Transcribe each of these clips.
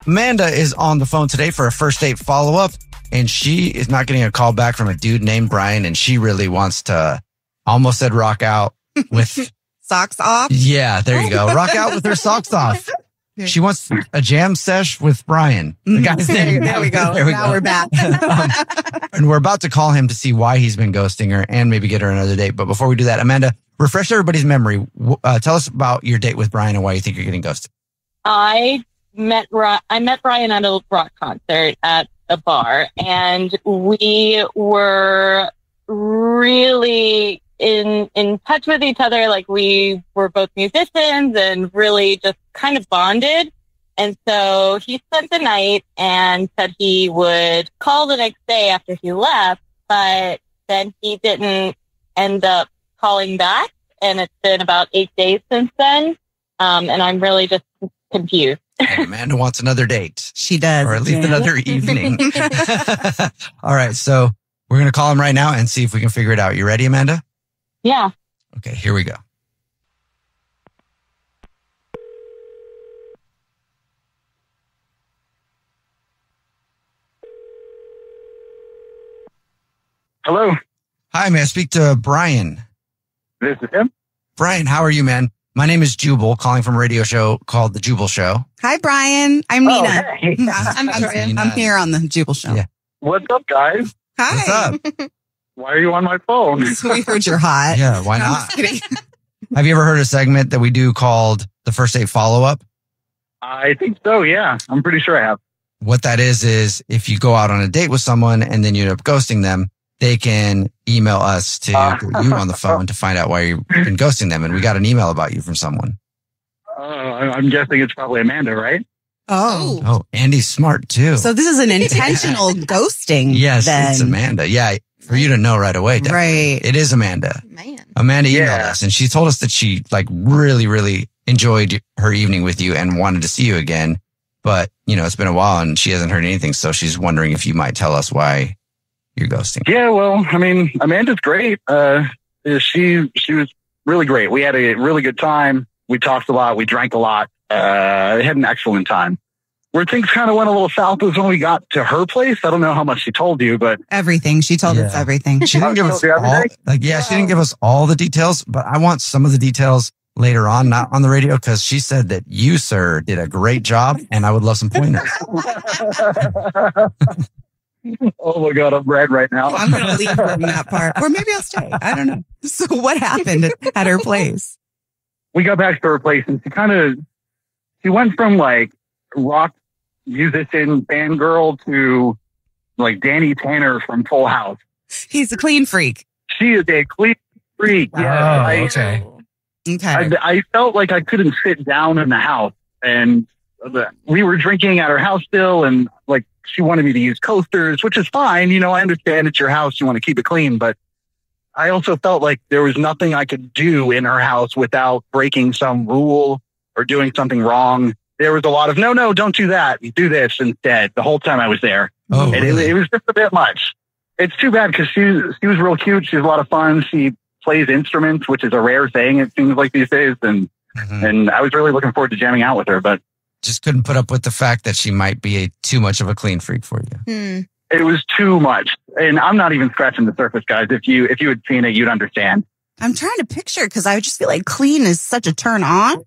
Amanda is on the phone today for a first date follow-up, and she is not getting a call back from a dude named Brian, and she really wants to, almost said rock out with... Socks off? Yeah, there you go. Rock out with her socks off. She wants a jam sesh with Brian. The guy's name. There we go. Now we're back. And we're about to call him to see why he's been ghosting her and maybe get her another date. But before we do that, Amanda, refresh everybody's memory. Tell us about your date with Brian and why you think you're getting ghosted. I met Brian at a rock concert at a bar, and we were really in touch with each other. Like, we were both musicians and really just kind of bonded. And so he spent the night and said he would call the next day after he left, but then he didn't end up calling back. And it's been about 8 days since then. And I'm really just confused. And Amanda wants another date. She does. Or at least another evening. All right. So we're going to call him right now and see if we can figure it out. You ready, Amanda? Yeah. Okay, here we go. Hello. Hi, may I speak to Brian? This is him. Brian, how are you, man? My name is Jubal, calling from a radio show called The Jubal Show. Hi, Brian. I'm Nina. Hey. I'm here on the Jubal Show. Yeah. What's up, guys? Hi. What's up? Why are you on my phone? We heard you're hot. Yeah, why No, I'm not? just kidding. Have you ever heard a segment that we do called the first date follow-up? I think so, yeah. I'm pretty sure I have. What that is if you go out on a date with someone and then you end up ghosting them, they can email us to get you on the phone to find out why you've been ghosting them. And we got an email about you from someone. I'm guessing it's probably Amanda, right? Oh. Oh, Andy's smart too. So this is an intentional ghosting. Yes, then. it's Amanda. Yeah, for you to know right away. Definitely. Right. It is Amanda. Man. Amanda emailed Yeah. us and she told us that she really, really enjoyed her evening with you and wanted to see you again. But, it's been a while and she hasn't heard anything. So she's wondering if you might tell us why you're ghosting. Yeah, well, I mean, Amanda's great. She was really great. We had a really good time. We talked a lot. We drank a lot. Had an excellent time. Where things kind of went a little south was when we got to her place. I don't know how much she told you, but Everything. She told us Yeah. everything. She didn't give us told you all, everything? she didn't give us all the details, but I want some of the details later on, not on the radio, because she said that you, sir, did a great job and I would love some pointers. oh my God, I'm red right now. I'm going to leave from that part. Or maybe I'll stay. I don't know. So what happened at her place? We got back to her place and she went from like rock musician fangirl to like Danny Tanner from Full House. He's a clean freak. She is a clean freak. Yeah, okay. Okay. I felt like I couldn't sit down in the house, and we were drinking at her house still, and like she wanted me to use coasters, which is fine. I understand it's your house. You want to keep it clean, but I also felt like there was nothing I could do in her house without breaking some rule or doing something wrong. There was a lot of, no, don't do that. You do this instead the whole time I was there. Oh, And really? it was just a bit much. It's too bad because she was real cute. She was a lot of fun. She plays instruments, which is a rare thing, it seems like these days. And I was really looking forward to jamming out with her, but Just couldn't put up with the fact that she might be too much of a clean freak for you. it was too much. And I'm not even scratching the surface, guys. If you had seen it, you'd understand. I'm trying to picture because I would just feel like clean is such a turn on.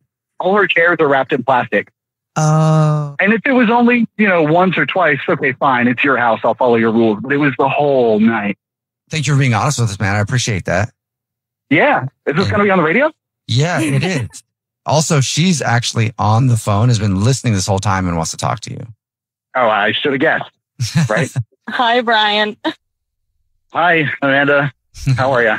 All her chairs are wrapped in plastic. Oh. And if it was only, once or twice, okay, fine. It's your house. I'll follow your rules. But it was the whole night. Thank you for being honest with us, man. I appreciate that. Yeah. Is this going to be on the radio? Yeah, it is. Also, she's actually on the phone, has been listening this whole time and wants to talk to you. Oh, I should have guessed. Right? Hi, Brian. Hi, Amanda. How are you?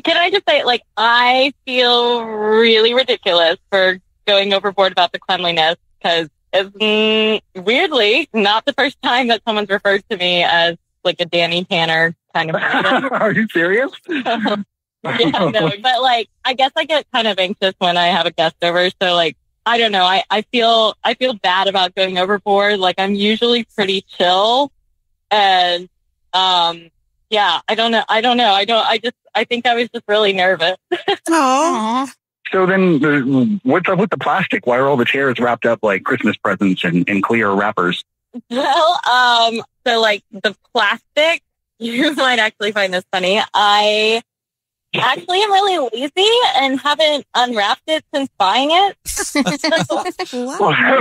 Can I just say, I feel really ridiculous for going overboard about the cleanliness because it's weirdly not the first time that someone's referred to me as like a Danny Tanner kind of person. Are you serious? Yeah, no, but I guess I get kind of anxious when I have a guest over. So I don't know. I feel bad about going overboard. I'm usually pretty chill and, yeah, I don't know. I think I was just really nervous. Oh. So then what's up with the plastic? Why are all the chairs wrapped up like Christmas presents in clear wrappers? Well, so like the plastic, you might actually find this funny. I actually am really lazy and haven't unwrapped it since buying it.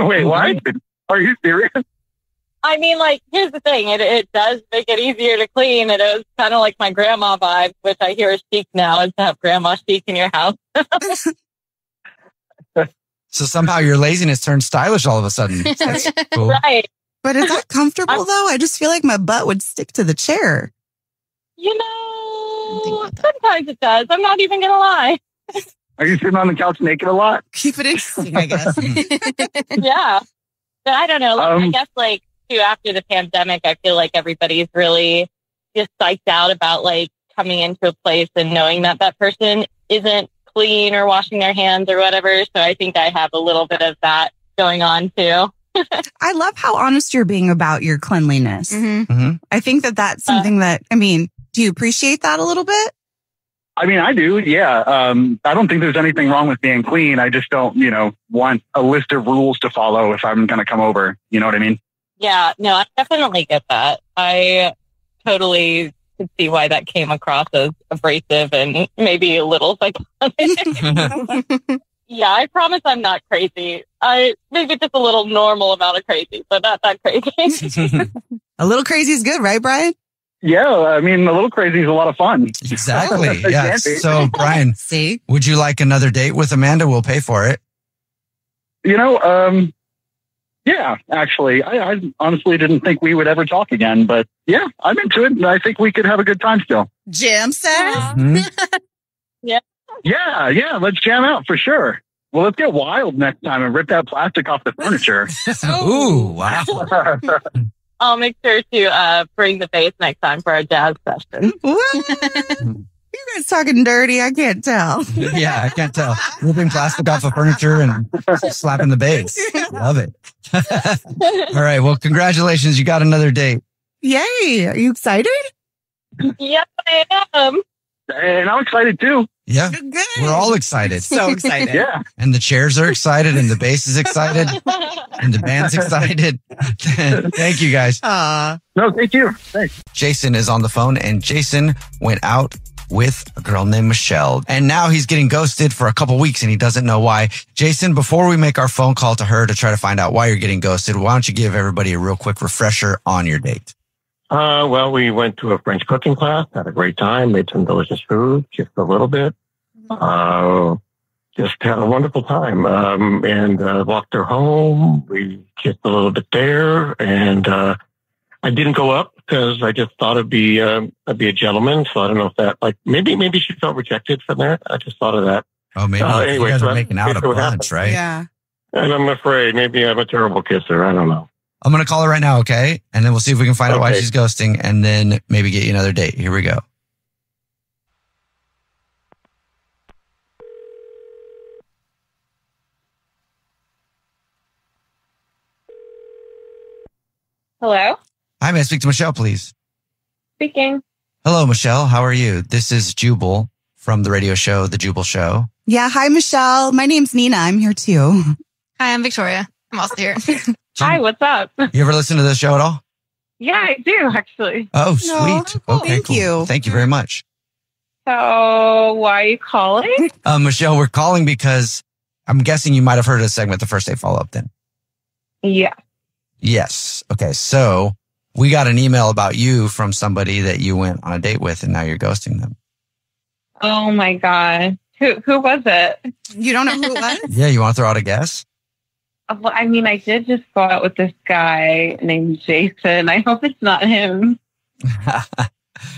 Wait, what? Are you serious? I mean, like, here's the thing. It does make it easier to clean. It is kind of like my grandma vibe, which I hear is chic now, is to have grandma chic in your house. So somehow your laziness turned stylish all of a sudden. That's cool. Right. But is that comfortable though? I just feel like my butt would stick to the chair. You know, sometimes it does. I'm not even going to lie. Are you sitting on the couch naked a lot? Keep it interesting, I guess. Yeah. But I don't know. I guess like too, after the pandemic, I feel like everybody's really just psyched out about like coming into a place and knowing that that person isn't clean or washing their hands or whatever. So I think I have a little bit of that going on too. I love how honest you're being about your cleanliness. Mm-hmm. Mm-hmm. I think that that's something that, I mean, do you appreciate that a little bit? I mean, I do. Yeah. I don't think there's anything wrong with being clean. I just don't, want a list of rules to follow if I'm going to come over. You know what I mean? Yeah, no, I definitely get that. I totally could see why that came across as abrasive and maybe a little psychotic. Yeah, I promise I'm not crazy. Maybe just a little normal amount of crazy, but not that crazy. A little crazy is good, right, Brian? Yeah. I mean, a little crazy is a lot of fun. Exactly. Yes. So, Brian, See? would you like another date with Amanda? We'll pay for it. Yeah, actually, I honestly didn't think we would ever talk again, but yeah, I'm into it. And I think we could have a good time still. Jam says? Mhm. Yeah, let's jam out for sure. Well, let's get wild next time and rip that plastic off the furniture. Ooh, wow. I'll make sure to bring the bass next time for our jazz session. What? You guys talking dirty? I can't tell. Yeah, I can't tell. Ripping plastic off of furniture and slapping the bass. Love it. All right. Well, congratulations. You got another date. Yay. Are you excited? Yes, I am. And I'm excited too. Yeah. Good. We're all excited. So excited. Yeah. And the chairs are excited and the bass is excited and the band's excited. Thank you guys. No, thank you. Thanks. Jason is on the phone and Jason went out with a girl named Michelle. And now he's getting ghosted for a couple weeks and he doesn't know why. Jason, before we make our phone call to her to try to find out why you're getting ghosted, why don't you give everybody a real quick refresher on your date? Well, we went to a French cooking class, had a great time, made some delicious food, just a little bit. Just had a wonderful time. And walked her home. We kissed a little bit there. And I didn't go up because I just thought I'd be a gentleman. So I don't know if that, like, maybe she felt rejected from that. I just thought of that. Oh, maybe anyway, you guys so are making out a bunch, right? Yeah. And I'm afraid maybe I'm a terrible kisser. I don't know. I'm going to call her right now, okay? And then we'll see if we can find out why Okay. she's ghosting and then maybe get you another date. Here we go. Hello? Hi, may I speak to Michelle, please? Speaking. Hello, Michelle. How are you? This is Jubal from the radio show, The Jubal Show. Yeah. Hi, Michelle. My name's Nina. I'm here too. Hi, I'm Victoria. I'm also here. Hi, what's up? You ever listen to this show at all? Yeah, I do, actually. Oh, No, sweet. cool. Okay, Thank cool. you. Thank you very much. So, why are you calling? Michelle, we're calling because I'm guessing you might have heard of the segment, The First Date Follow-Up then. Yeah. Yes. Okay. So we got an email about you from somebody that you went on a date with and now you're ghosting them. Oh my God. Who was it? You don't know who it was? Yeah. You want to throw out a guess? Well, I mean, I did just go out with this guy named Jason. I hope it's not him.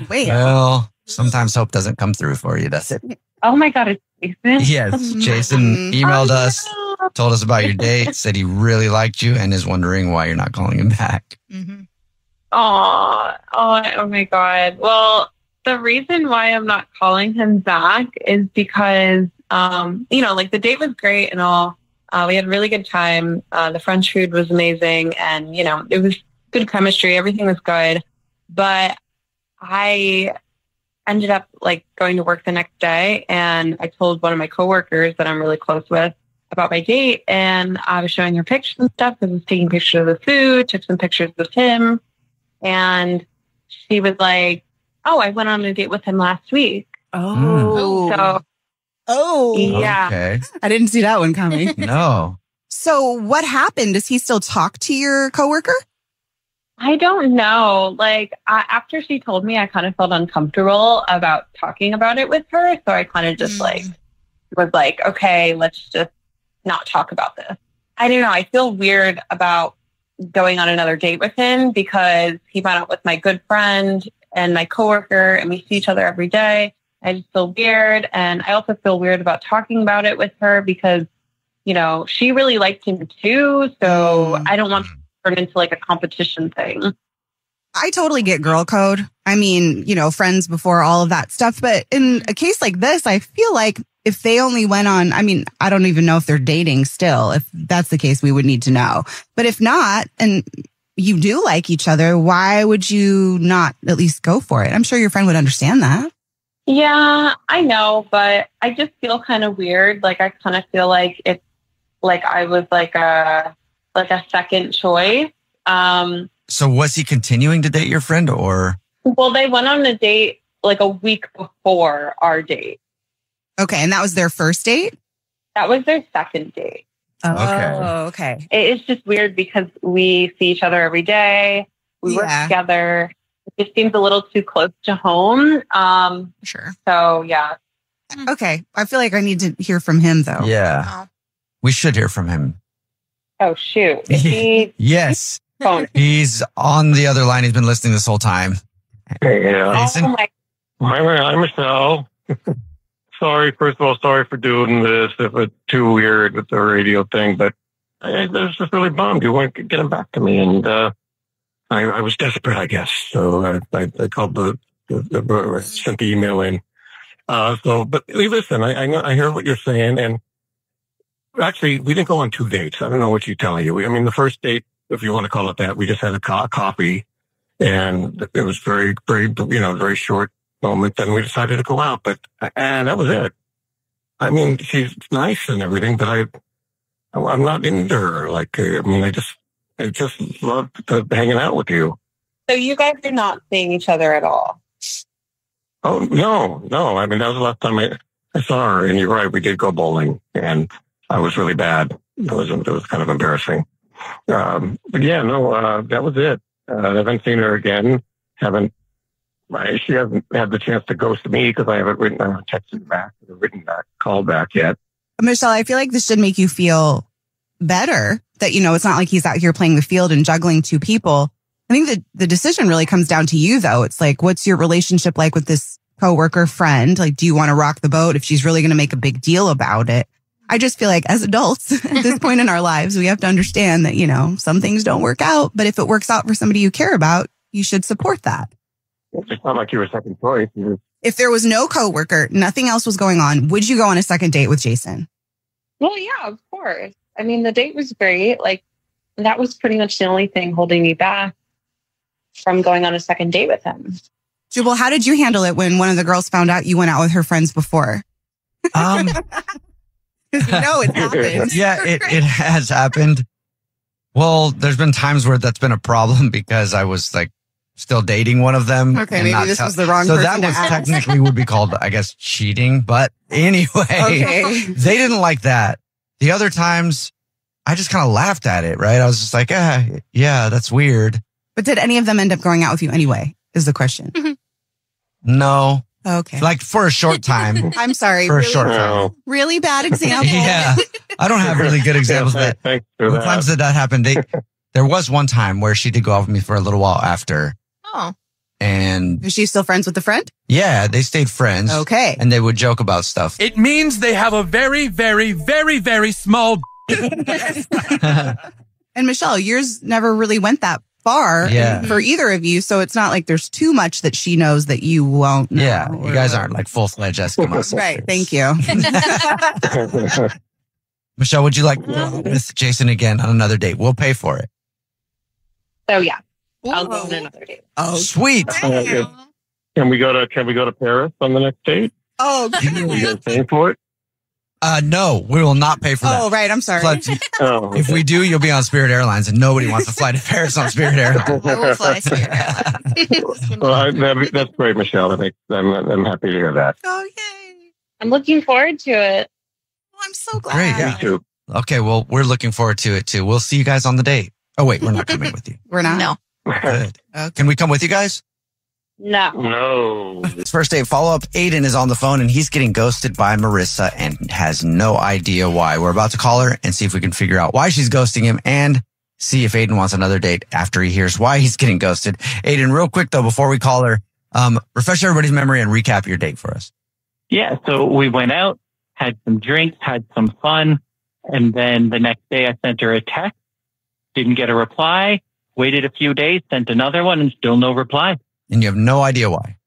Wait. Well, sometimes hope doesn't come through for you, does it? Oh my God, it's Jason. Yes. Jason emailed us, no. told us about your date, said he really liked you and is wondering why you're not calling him back. Mm-hmm. Oh my God. Well, the reason why I'm not calling him back is because, like the date was great and all. We had a really good time. The French food was amazing and, it was good chemistry. Everything was good. But I ended up like going to work the next day, and I told one of my coworkers that I'm really close with about my date, and I was showing her pictures and stuff because I was taking pictures of the food, took some pictures with him, and she was like, "Oh, I went on a date with him last week." Oh, yeah. Okay. I didn't see that one coming. No. So what happened? Does he still talk to your coworker? I don't know. Like, after she told me, I kind of felt uncomfortable about talking about it with her. So I kind of just was like, okay, let's just not talk about this. I don't know. I feel weird about going on another date with him because he went out with my good friend and my coworker, and we see each other every day. I just feel weird. And I also feel weird about talking about it with her because, you know, she really liked him too. So I don't want to turn into like a competition thing. I totally get girl code. I mean, you know, friends before all of that stuff. But in a case like this, I feel like if they only went on, I mean, I don't even know if they're dating still. If that's the case, we would need to know. But if not, and you do like each other, why would you not at least go for it? I'm sure your friend would understand that. Yeah, I know, but I just feel kind of weird. Like, I kind of feel like it's like I was like a second choice. So was he continuing to date your friend or? Well, they went on a date like a week before our date. Okay. And that was their first date? That was their second date. Oh, okay. It's just weird because we see each other every day. We work together. It just seems a little too close to home. Sure. So, yeah. Okay. I feel like I need to hear from him, though. Yeah. We should hear from him. Oh, shoot. Is he? Yes. Phone? He's on the other line. He's been listening this whole time. Yeah. Oh, my. Hi, Michelle. Sorry, first of all, sorry for doing this. If it's too weird with the radio thing, but I was just really bummed. You weren't getting back to me, and I was desperate, I guess. So I called sent the email in. But listen, I hear what you're saying, and actually, we didn't go on 2 dates. I don't know what she's telling you. I mean, the first date, if you want to call it that, we just had a coffee, and it was very, very, very short moment. Then we decided to go out, and that was it. I mean, she's nice and everything, but I'm not into her. Like, I mean, I just love hanging out with you. So you guys are not seeing each other at all? Oh, no. I mean, that was the last time I saw her, and you're right. We did go bowling, and I was really bad. It was kind of embarrassing. But yeah, no, that was it. I haven't seen her again. She hasn't had the chance to ghost me because I haven't texted back or called back yet. Michelle, I feel like this should make you feel better that, you know, it's not like he's out here playing the field and juggling 2 people. I think that the decision really comes down to you, though. It's like, what's your relationship like with this coworker friend? Like, do you want to rock the boat if she's really going to make a big deal about it? I just feel like as adults at this point in our lives, we have to understand that, you know, some things don't work out, but if it works out for somebody you care about, you should support that. It's not like you were second choice. If there was no coworker, nothing else was going on, would you go on a second date with Jason? Well, yeah, of course. I mean, the date was great. Like, that was pretty much the only thing holding me back from going on a second date with him. Jubal, how did you handle it when one of the girls found out you went out with her friends before? You know it happened. Yeah, it has happened. Well, there's been times where that's been a problem because I was like still dating one of them. Okay, maybe this was the wrong so person that was to ask. technically would be called, I guess, cheating. But anyway, Okay. They didn't like that. The other times, I just kind of laughed at it, right? I was just like, yeah, that's weird. But did any of them end up going out with you anyway, is the question. No. Okay. Like for a short time. I'm sorry. For a really, short time. No. really bad example. Yeah. I don't have really good examples of that. Thanks for The that. times that happened, there was one time where she did go out with me for a little while after. Oh. And Is she still friends with the friend? yeah, they stayed friends. Okay. And they would joke about stuff. It means they have a very, very, very, very small. And Michelle, yours never really went that far for either of you. So it's not like there's too much that she knows that you won't know. Yeah, you guys aren't like full-fledged Eskimos. Right. Thank you. Michelle, would you like to go with Jason again on another date? We'll pay for it. So, yeah, I'll go on another date. Oh, Sweet. Okay. Can we go to Paris on the next date? Oh, You guys paying for it? No, we will not pay for that. oh, right. I'm sorry. Plus, Oh, if we do, you'll be on Spirit Airlines, and nobody wants to fly to Paris on Spirit Airlines. I will fly Spirit Airlines. well, that's great, Michelle. I'm happy to hear that. Oh, yay. I'm looking forward to it. Oh, I'm so glad. Great, yeah. Me too. Okay, well, we're looking forward to it too. We'll see you guys on the date. Oh wait, we're not coming with you. We're not. No. Good. Okay. Can we come with you guys? No. No. This first date follow-up, Aiden is on the phone and he's getting ghosted by Marissa and has no idea why. We're about to call her and see if we can figure out why she's ghosting him and see if Aiden wants another date after he hears why he's getting ghosted. Aiden, real quick though, before we call her, refresh everybody's memory and recap your date for us. Yeah, so we went out, had some drinks, had some fun, and then the next day I sent her a text, didn't get a reply, waited a few days, sent another one, and still no reply. And you have no idea why.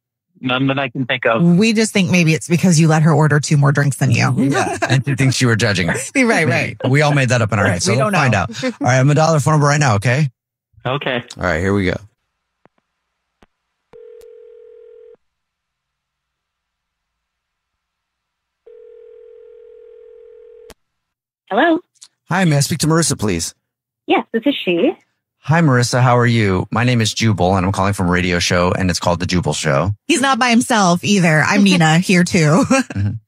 None that I can think of. We just think maybe it's because you let her order 2 more drinks than you. Yeah, and she thinks you were judging her. Right. We all made that up in our heads, so We we'll don't find know. out. All right, I'm going to dial her phone number right now, okay? Okay. All right, here we go. Hello. Hi, may I speak to Marissa, please? Yes, this is she. Hi, Marissa. How are you? My name is Jubal, and I'm calling from a radio show, and it's called The Jubal Show. He's not by himself either. I'm Nina here too.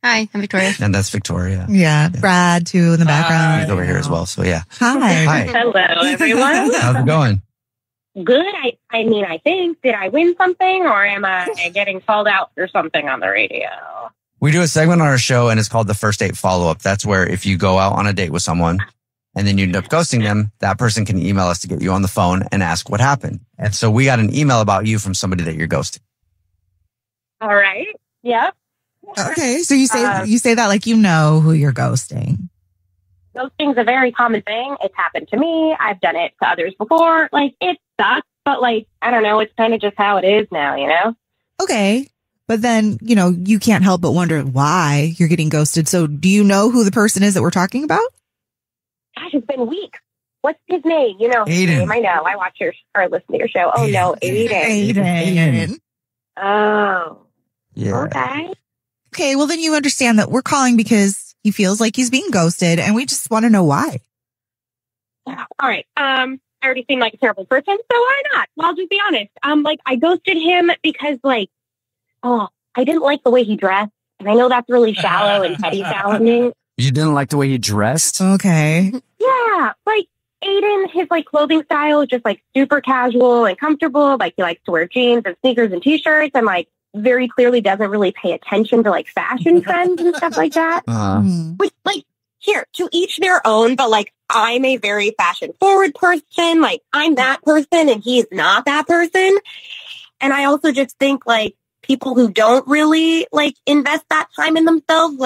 Hi, I'm Victoria. And that's Victoria. Yeah. Brad too in the background. He's over here as well, so yeah. Hi. Hi. Hello, everyone. How's it going? Good. I mean, I think, did I win something or am I getting called out for something on the radio? We do a segment on our show, and it's called The First Date Follow-Up. That's where if you go out on a date with someone, and then you end up ghosting them, that person can email us to get you on the phone and ask what happened. And so we got an email about you from somebody that you're ghosting. All right. Yep. Okay. So you say that like you know who you're ghosting. Ghosting's a very common thing. It's happened to me. I've done it to others before. Like, it sucks, but like, I don't know. It's kind of just how it is now, you know? Okay. But then, you can't help but wonder why you're getting ghosted. So do you know who the person is that we're talking about? Gosh, it's been weeks. What's his name? You know his Aiden. name. I know. I watch or listen to your show. Oh, no. Aiden. Aiden. Oh. Yeah. Okay. Okay. Well, then you understand that we're calling because he feels like he's being ghosted and we just want to know why. All right. I already seem like a terrible person, so why not? Well, I'll just be honest. I ghosted him because, I didn't like the way he dressed. And I know that's really shallow and petty sounding. You didn't like the way he dressed? Okay. Yeah. Aiden, his, clothing style is just, super casual and comfortable. He likes to wear jeans and sneakers and T-shirts and, very clearly doesn't really pay attention to, fashion trends and stuff like that. Which, here, to each their own, but, I'm a very fashion-forward person. I'm that person and he's not that person. And I also just think, people who don't really, invest that time in themselves,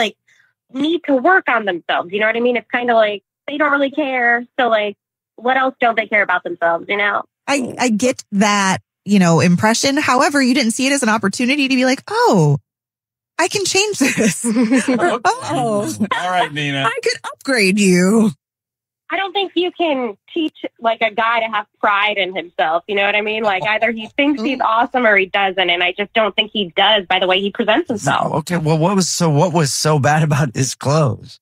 need to work on themselves. You know what I mean? It's kind of they don't really care. So, what else don't they care about themselves, you know? I get that, impression. However, you didn't see it as an opportunity to be like, oh, I can change this. Or, oh, All right, Nina. I could upgrade you. I don't think you can teach a guy to have pride in himself. You know what I mean? Either he thinks he's awesome or he doesn't. And I just don't think he does by the way he presents himself. Okay. Well, what was so bad about his clothes?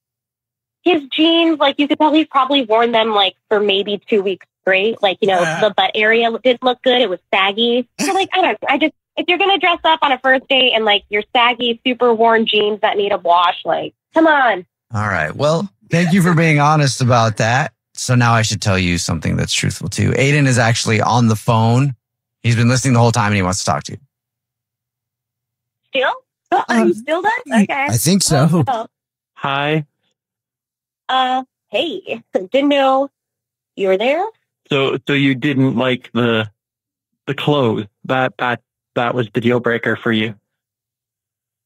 His jeans, you could tell he's probably worn them for maybe 2 weeks straight. The butt area didn't look good. It was saggy. So I don't know. If you're going to dress up on a first date and your saggy, super worn jeans that need a wash, come on. All right. Well, thank you for being honest about that. So now I should tell you something that's truthful too. Aiden is actually on the phone. He's been listening the whole time and he wants to talk to you. Still? Are you still done? Okay. I think so. Hi. Hey, didn't know you were there. So you didn't like the clothes. That was the deal breaker for you.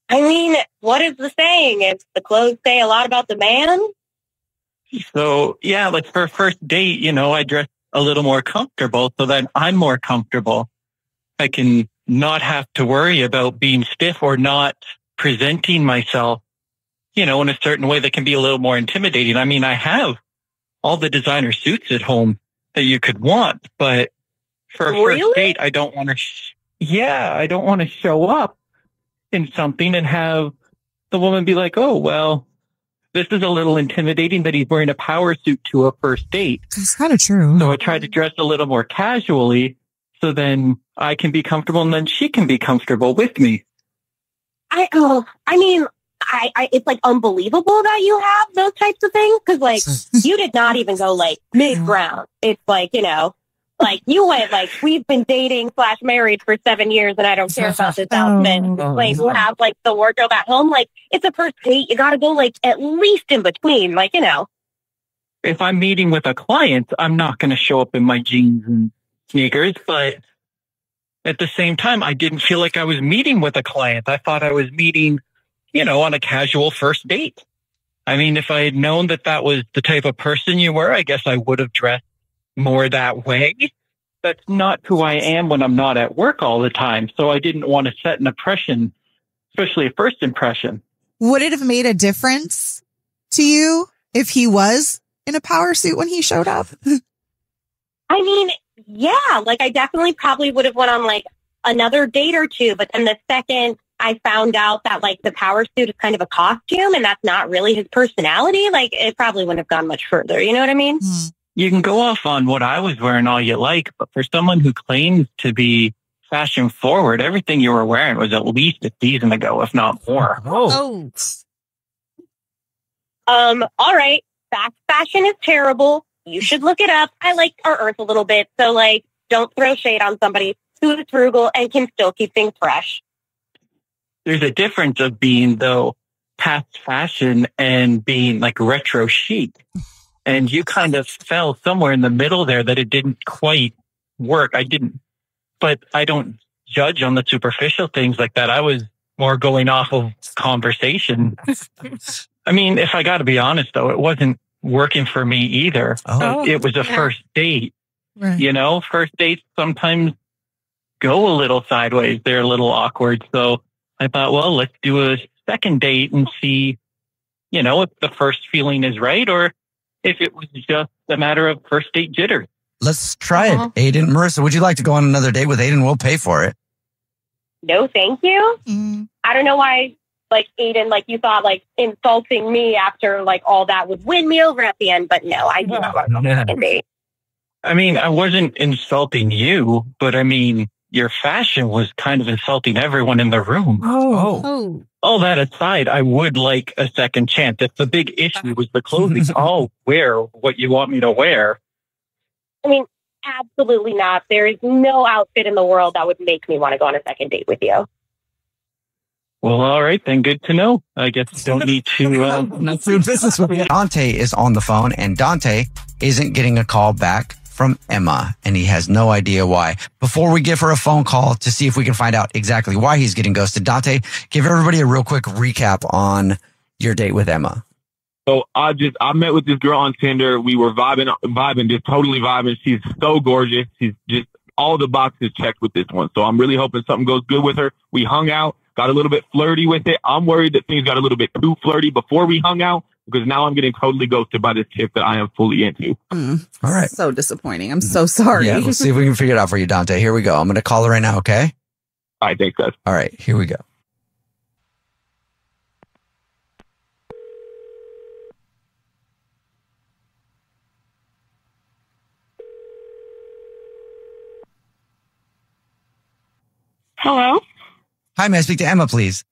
I mean, what is the saying? It's the clothes say a lot about the man. So yeah, for a first date, I dress a little more comfortable so that I'm more comfortable. I can not have to worry about being stiff or not presenting myself, in a certain way that can be a little more intimidating. I mean, I have all the designer suits at home that you could want, but for a first date, I don't want to. yeah, I don't want to show up in something and have the woman be like, oh, well, this is a little intimidating that he's wearing a power suit to a first date. It's kind of true. So I tried to dress a little more casually so then I can be comfortable and then she can be comfortable with me. It's like unbelievable that you have those types of things. Cause like you did not even go like mid-ground. It's like, you know, like you went like, we've been dating / married for 7 years and I don't care about this outfit. Like you have like the wardrobe at home. Like it's a first date. You got to go like at least in between, like, you know. If I'm meeting with a client, I'm not going to show up in my jeans and sneakers, but at the same time, I didn't feel like I was meeting with a client. I thought I was meeting, you know, on a casual first date. I mean, if I had known that that was the type of person you were, I guess I would have dressed more that way. That's not who I am when I'm not at work all the time. So I didn't want to set an impression, especially a first impression. Would it have made a difference to you if he was in a power suit when he showed up? I mean, yeah, like I definitely probably would have went on like another date or two. But then the second I found out that like the power suit is kind of a costume and that's not really his personality, like it probably wouldn't have gone much further. You know what I mean? You can go off on what I was wearing all you like, but for someone who claims to be fashion forward, everything you were wearing was at least a season ago, if not more. Oh. All right. Fast fashion is terrible. You should look it up. I like our earth a little bit. So like, don't throw shade on somebody who is frugal and can still keep things fresh. There's a difference of being, though, past fashion and being like retro chic. And you kind of fell somewhere in the middle there that it didn't quite work. But I don't judge on the superficial things like that. I was more going off of conversation. I mean, if I got to be honest, though, it wasn't working for me either. It was a first date. Right. You know, first dates sometimes go a little sideways. They're a little awkward. So I thought, well, let's do a second date and see, you know, if the first feeling is right or if it was just a matter of first date jitters. Let's try it. Aiden, Marissa, would you like to go on another date with Aiden? We'll pay for it. No, thank you. I don't know why, like Aiden, like you thought like insulting me after like all that would win me over at the end, but no, I do not want to go on a second date. I mean, I wasn't insulting you, but I mean, your fashion was kind of insulting everyone in the room. All that aside, I would like a second chance. If the big issue was the clothing, I'll wear what you want me to wear. I mean, absolutely not. There is no outfit in the world that would make me want to go on a second date with you. Well, all right, then good to know. I guess you don't need to not do business with you. Dante is on the phone and Dante isn't getting a call back from Emma and he has no idea why. Before we give her a phone call to see if we can find out exactly why he's getting ghosted, Dante, give everybody a real quick recap on your date with Emma. So I met with this girl on Tinder. We were vibing, just totally vibing. She's so gorgeous. She's just all the boxes checked with this one. So I'm really hoping something goes good with her. We hung out, got a little bit flirty with it. I'm worried that things got a little bit too flirty before we hung out because now I'm getting totally ghosted by this chick that I am fully into. All right. So disappointing. I'm so sorry. Yeah, we'll see if we can figure it out for you, Dante. Here we go. I'm going to call her right now, okay? All right, thanks, guys. All right, here we go. Hello? Hi, may I speak to Emma, please?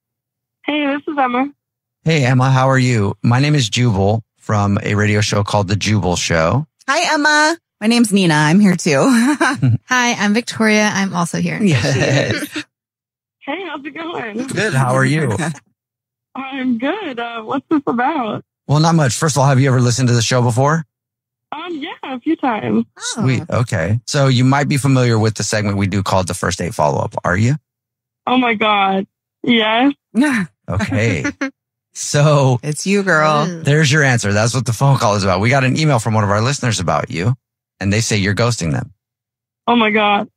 Hey, this is Emma. Hey, Emma, how are you? My name is Jubal from a radio show called The Jubal Show. Hi, Emma. My name's Nina. I'm here too. Hi, I'm Victoria. I'm also here. Yes. Hey, how's it going? Good. How are you? I'm good. What's this about? Well, not much. First of all, have you ever listened to the show before? Yeah, a few times. Sweet. Okay. So you might be familiar with the segment we do called the First Date Follow-Up. Are you? Oh my God. Yes. Okay. So it's you, girl. There's your answer. That's what the phone call is about. We got an email from one of our listeners about you, and they say you're ghosting them. Oh my God.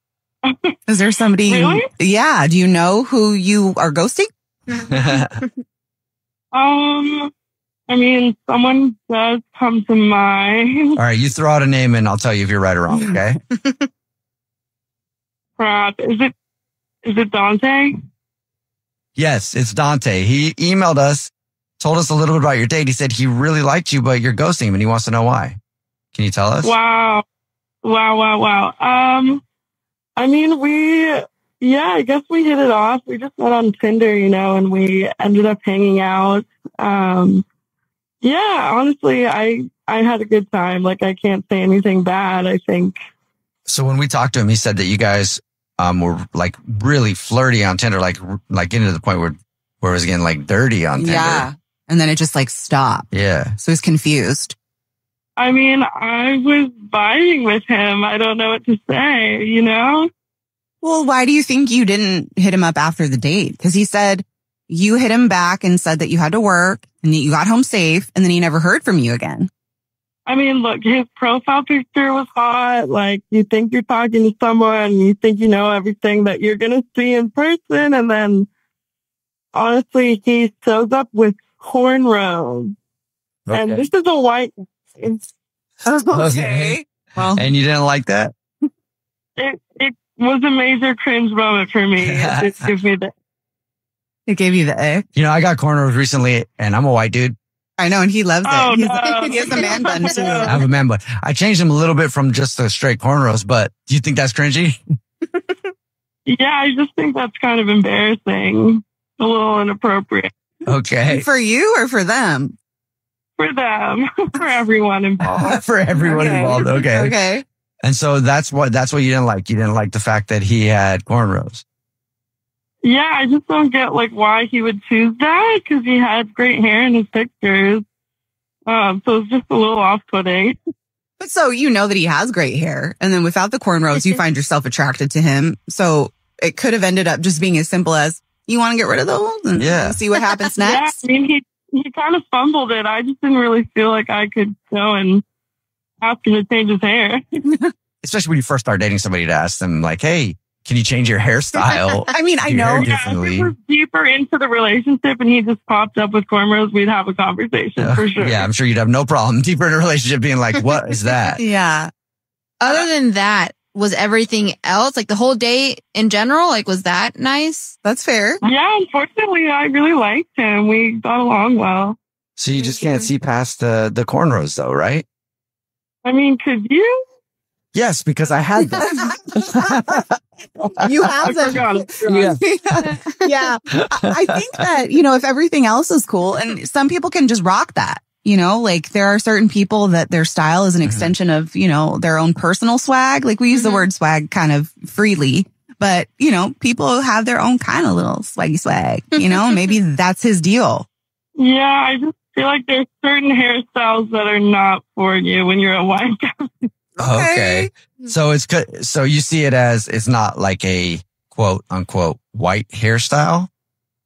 Is there somebody? Really? Yeah. Do you know who you are ghosting? I mean, someone does come to mind. All right, you throw out a name and I'll tell you if you're right or wrong, okay? Crap. Is Is it Dante? Yes, it's Dante. He emailed us, told us a little bit about your date. He said he really liked you, but you're ghosting him and he wants to know why. Can you tell us? Wow. I mean, I guess we hit it off. We just met on Tinder, and we ended up hanging out. Honestly, I had a good time. Like, I can't say anything bad, I think. So when we talked to him, he said that you guys were like really flirty on Tinder, like getting to the point where it was getting like dirty on Tinder. Yeah. And then it just like stopped. Yeah. So he's confused. I mean, I was vibing with him. I don't know what to say, Well, why do you think you didn't hit him up after the date? Because he said you hit him back and said that you had to work and that you got home safe, and then he never heard from you again. I mean, look, his profile picture was hot. Like, you think you're talking to someone, you think you know everything that you're going to see in person. And then, honestly, he shows up with cornrows. Okay. And this is a white... Okay. Well, and you didn't like that? It was a major cringe moment for me. It gave me the... It gave you the ick. I got cornrows recently, and I'm a white dude. I know, and he loves it. Oh, He has a man bun, too. I have a man bun. I changed him a little bit from just the straight cornrows, but do you think that's cringy? Yeah, I just think that's kind of embarrassing. A little inappropriate. Okay. For you or for them? For them. For everyone involved. For everyone involved. Okay. Okay. And so that's what you didn't like. You didn't like the fact that he had cornrows. Yeah, I just don't get why he would choose that, because he had great hair in his pictures. So it's just a little off-putting. But so you know that he has great hair, and then without the cornrows, you find yourself attracted to him. So it could have ended up just being as simple as, you want to get rid of those and see what happens next? Yeah, I mean, he kind of fumbled it. I just didn't really feel like I could go and ask him to change his hair. Especially when you first start dating somebody, to ask them like, hey, can you change your hairstyle? I mean, I know. Yeah, if we were deeper into the relationship and he just popped up with cornrows, we'd have a conversation for sure. Yeah, I'm sure you'd have no problem deeper in a relationship being like, what is that? Yeah. Other than that, was everything else, like the whole day in general, was that nice? That's fair. Yeah, unfortunately, I really liked him. We got along well. So you just can't see past the cornrows though, right? I mean, could you? Yes, because I had them. You have them. Yeah. I think that, if everything else is cool, and some people can just rock that, there are certain people that their style is an extension of, their own personal swag. Like, we use the word swag kind of freely, but, people have their own kind of little swaggy swag, maybe that's his deal. Yeah, I just feel like there's certain hairstyles that are not for you when you're a white guy. Okay. So so you see it as it's not like a quote unquote white hairstyle?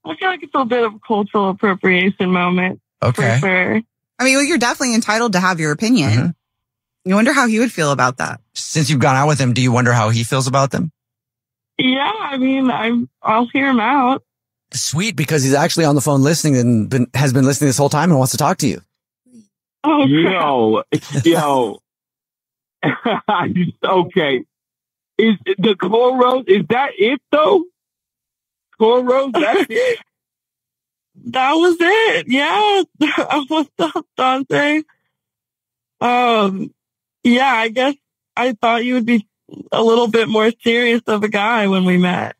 I feel like it's a bit of a cultural appropriation moment. Okay. For sure. I mean, you're definitely entitled to have your opinion. Mm-hmm. You wonder how he would feel about that. Since you've gone out with him, do you wonder how he feels about them? Yeah, I mean, I'll hear him out. Sweet, because he's actually on the phone listening and has been listening this whole time and wants to talk to you. Oh, yo. Okay. Is the cornrows, is that it though? Cornrows, that's it? That was it. Yeah. What's up, Dante? Yeah, I guess I thought you would be a little bit more serious of a guy when we met.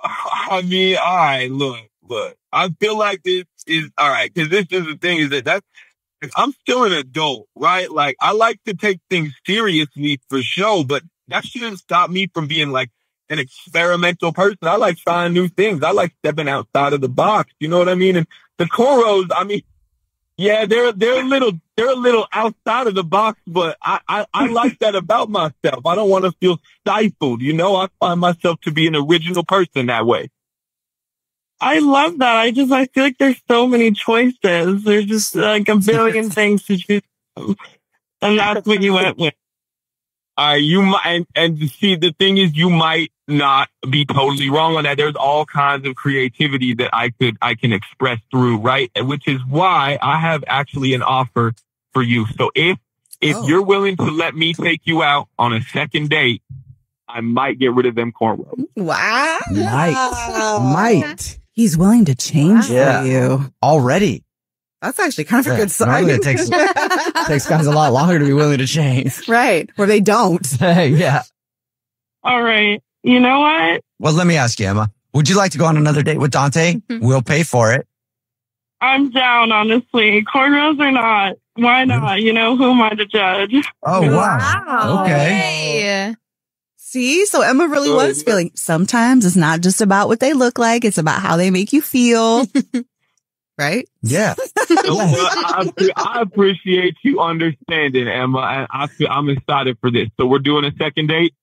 I mean, all right, look. I feel like this is all right, because this is the thing, is that I'm still an adult, right? Like, I like to take things seriously for sure, but that shouldn't stop me from being like an experimental person. I like trying new things. I like stepping outside of the box. You know what I mean? And the cornrows, I mean, yeah, they're a little outside of the box, but I like that about myself. I don't want to feel stifled. I find myself to be an original person that way. I love that. I feel like there's so many choices. There's just like a billion things to choose from. And that's what you went with. You might, and see, the thing is, you might not be totally wrong on that. There's all kinds of creativity that I can express through, right? Which is why I have actually an offer for you. So if you're willing to let me take you out on a second date, I might get rid of them cornrows. Wow. Might. He's willing to change for you. Already. That's actually kind of a good sign. Normally it takes guys a lot longer to be willing to change. Right. Or they don't. Yeah. All right. You know what? Well, let me ask you, Emma. Would you like to go on another date with Dante? We'll pay for it. I'm down, honestly. Cornrows or not. Why not? You know, who am I to judge? Oh, wow. Okay. Hey. See, so Emma really was feeling sometimes it's not just about what they look like. It's about how they make you feel. Right? Yeah. I appreciate you understanding, Emma. And I'm excited for this. So we're doing a second date?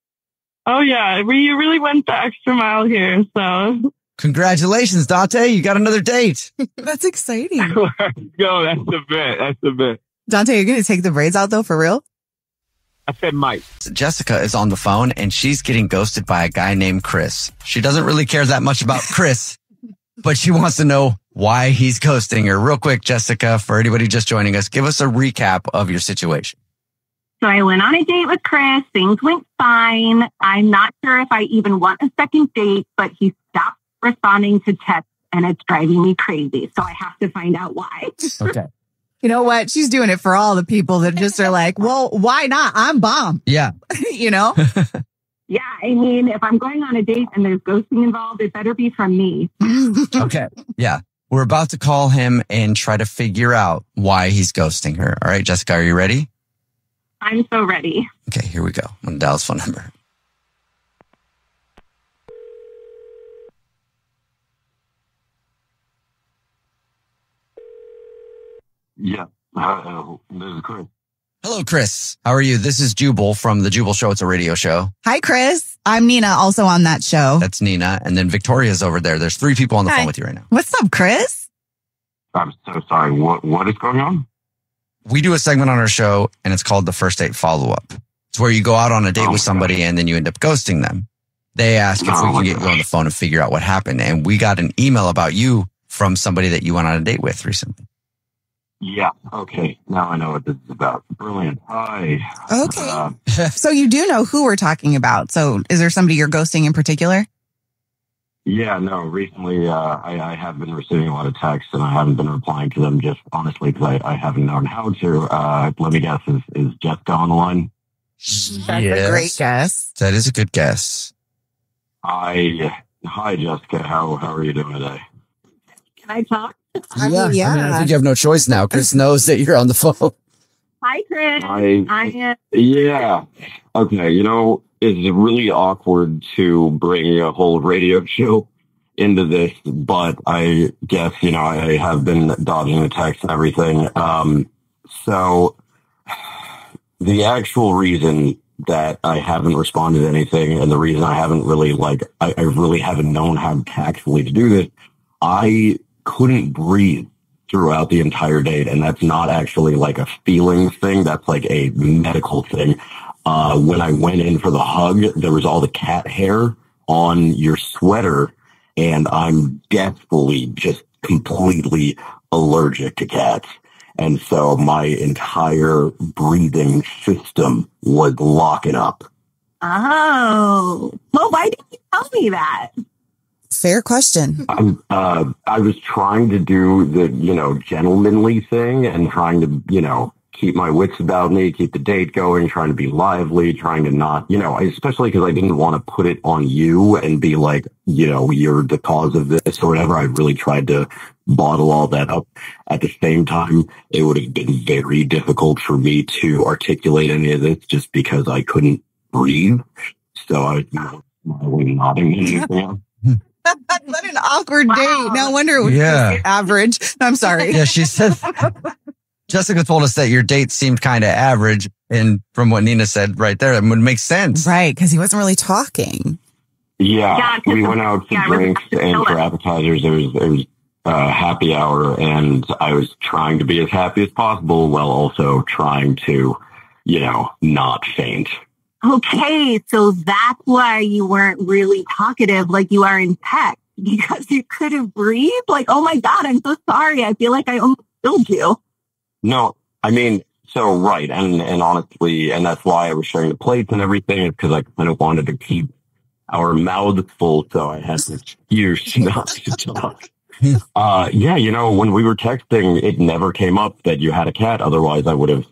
Oh, yeah. You really went the extra mile here, so. Congratulations, Dante. You got another date. That's exciting. Let's go. That's the bet. Dante, you're going to take the braids out, though, for real? I said Mike. Jessica is on the phone and she's getting ghosted by a guy named Chris. She doesn't really care that much about Chris, but she wants to know why he's ghosting her. Real quick, Jessica, for anybody just joining us, give us a recap of your situation. So I went on a date with Chris. Things went fine. I'm not sure if I even want a second date, but he stopped responding to texts and it's driving me crazy. So I have to find out why. Okay. You know what? She's doing it for all the people that just are like, well, why not? I'm bomb. Yeah. You know? Yeah. I mean, if I'm going on a date and there's ghosting involved, it better be from me. Okay. Yeah. We're about to call him and try to figure out why he's ghosting her. All right, Jessica, are you ready? I'm so ready. Okay, here we go. I'm going to dial his phone number. Yeah. This is Chris. Hello, Chris. How are you? This is Jubal from the Jubal Show. It's a radio show. Hi, Chris. I'm Nina, also on that show. That's Nina. And then Victoria's over there. There's 3 people on the phone with you right now. What's up, Chris? I'm so sorry. What is going on? We do a segment on our show and it's called the First Date Follow-Up. It's where you go out on a date with somebody and then you end up ghosting them. They ask if we can get you on the phone and figure out what happened. And we got an email about you from somebody that you went on a date with recently. Yeah. Okay. Now I know what this is about. Brilliant. Hi. Okay. So you do know who we're talking about. So is there somebody you're ghosting in particular? Yeah. No. Recently, I have been receiving a lot of texts, and I haven't been replying to them just honestly because I haven't known how to. Let me guess. Is Jessica on the line? That's a great guess. That is a good guess. Hi, Jessica. How are you doing today? Can I talk? I mean, I think you have no choice now. Chris knows that you're on the phone. Hi, Chris. Yeah. Okay. You know, it's really awkward to bring a whole radio show into this, but I guess, you know, I have been dodging the text and everything. So the actual reason that I haven't responded to anything and the reason I haven't really I really haven't known how tactfully to do this, I couldn't breathe throughout the entire date. And that's not actually like a feelings thing. That's like a medical thing. When I went in for the hug, there was all the cat hair on your sweater and I'm deathfully just completely allergic to cats. And so my entire breathing system was locking up. Oh, well, why didn't you tell me that? Fair question. I was trying to do the, you know, gentlemanly thing and trying to, you know, keep my wits about me, keep the date going, trying to be lively, trying to not, you know, especially because I didn't want to put it on you and be like, you know, you're the cause of this or whatever. I really tried to bottle all that up. At the same time, it would have been very difficult for me to articulate any of this just because I couldn't breathe. So I was nodding and everything. What an awkward date. No wonder it was average. I'm sorry. Yeah, she said, Jessica told us that your date seemed kind of average. And from what Nina said right there, it would make sense. Right, because he wasn't really talking. Yeah, we went out for drinks and for appetizers. There was happy hour, and I was trying to be as happy as possible while also trying to, you know, not faint. Okay, so that's why you weren't really talkative like you are in text, because you couldn't breathe? Like, oh my God, I'm so sorry. I feel like I almost killed you. No, I mean, So, right. And honestly, and that's why I was sharing the plates and everything, is because I kind of wanted to keep our mouths full. So I had an excuse not to talk. Yeah, when we were texting, it never came up that you had a cat. Otherwise, I would have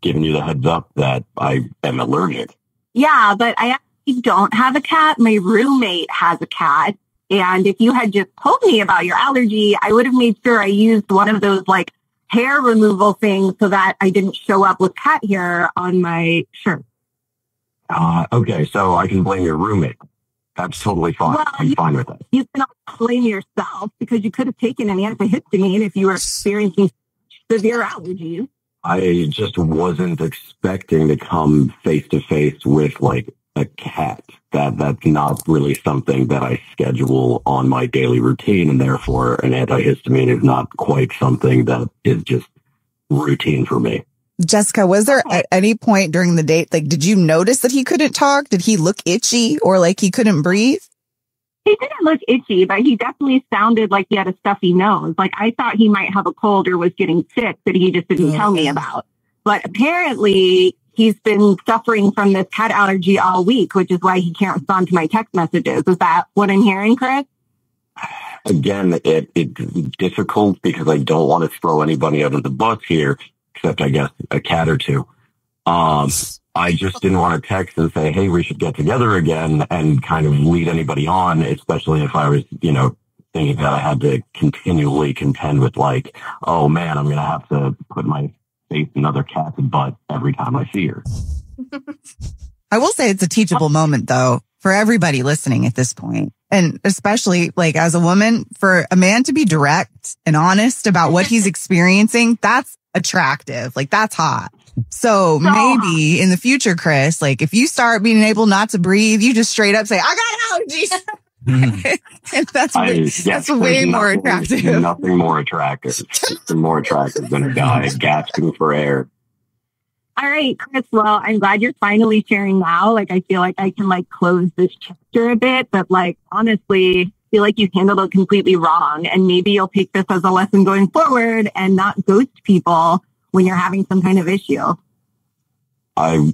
given you the heads up that I am allergic. Yeah, but I actually don't have a cat. My roommate has a cat. And if you had just told me about your allergy, I would have made sure I used one of those like hair removal things so that I didn't show up with cat hair on my shirt. Okay, so I can blame your roommate. That's totally fine. Well, I'm fine with that. You cannot blame yourself because you could have taken an antihistamine if you were experiencing severe allergies. I just wasn't expecting to come face to face with like a cat. That's not really something that I schedule on my daily routine, and therefore an antihistamine is not quite something that is just routine for me. Jessica, was there at any point during the date, like, did you notice that he couldn't talk? Did he look itchy or like he couldn't breathe? He didn't look itchy, but he definitely sounded like he had a stuffy nose. Like I thought he might have a cold or was getting sick that he just didn't tell me about. But apparently he's been suffering from this cat allergy all week, which is why he can't respond to my text messages. Is that what I'm hearing, Chris? Again, it's difficult because I don't want to throw anybody under the bus here, except I guess a cat or two. I just didn't want to text and say, hey, we should get together again and kind of lead anybody on, especially if I was, thinking that I had to continually contend with like, oh man, I'm going to have to put my face in another cat's butt every time I see her. I will say it's a teachable moment though, for everybody listening at this point. And especially like as a woman, for a man to be direct and honest about what he's experiencing, that's attractive. Like that's hot. So maybe in the future, Chris, like if you start being able not to breathe, you just straight up say, I got allergies. And that's way more attractive. Nothing more attractive. Nothing more attractive than a guy gasping for air. All right, Chris. Well, I'm glad you're finally sharing now. Like, I feel like I can like close this chapter a bit, but like, honestly, I feel like you handled it completely wrong. And maybe you'll take this as a lesson going forward and not ghost people when you're having some kind of issue. I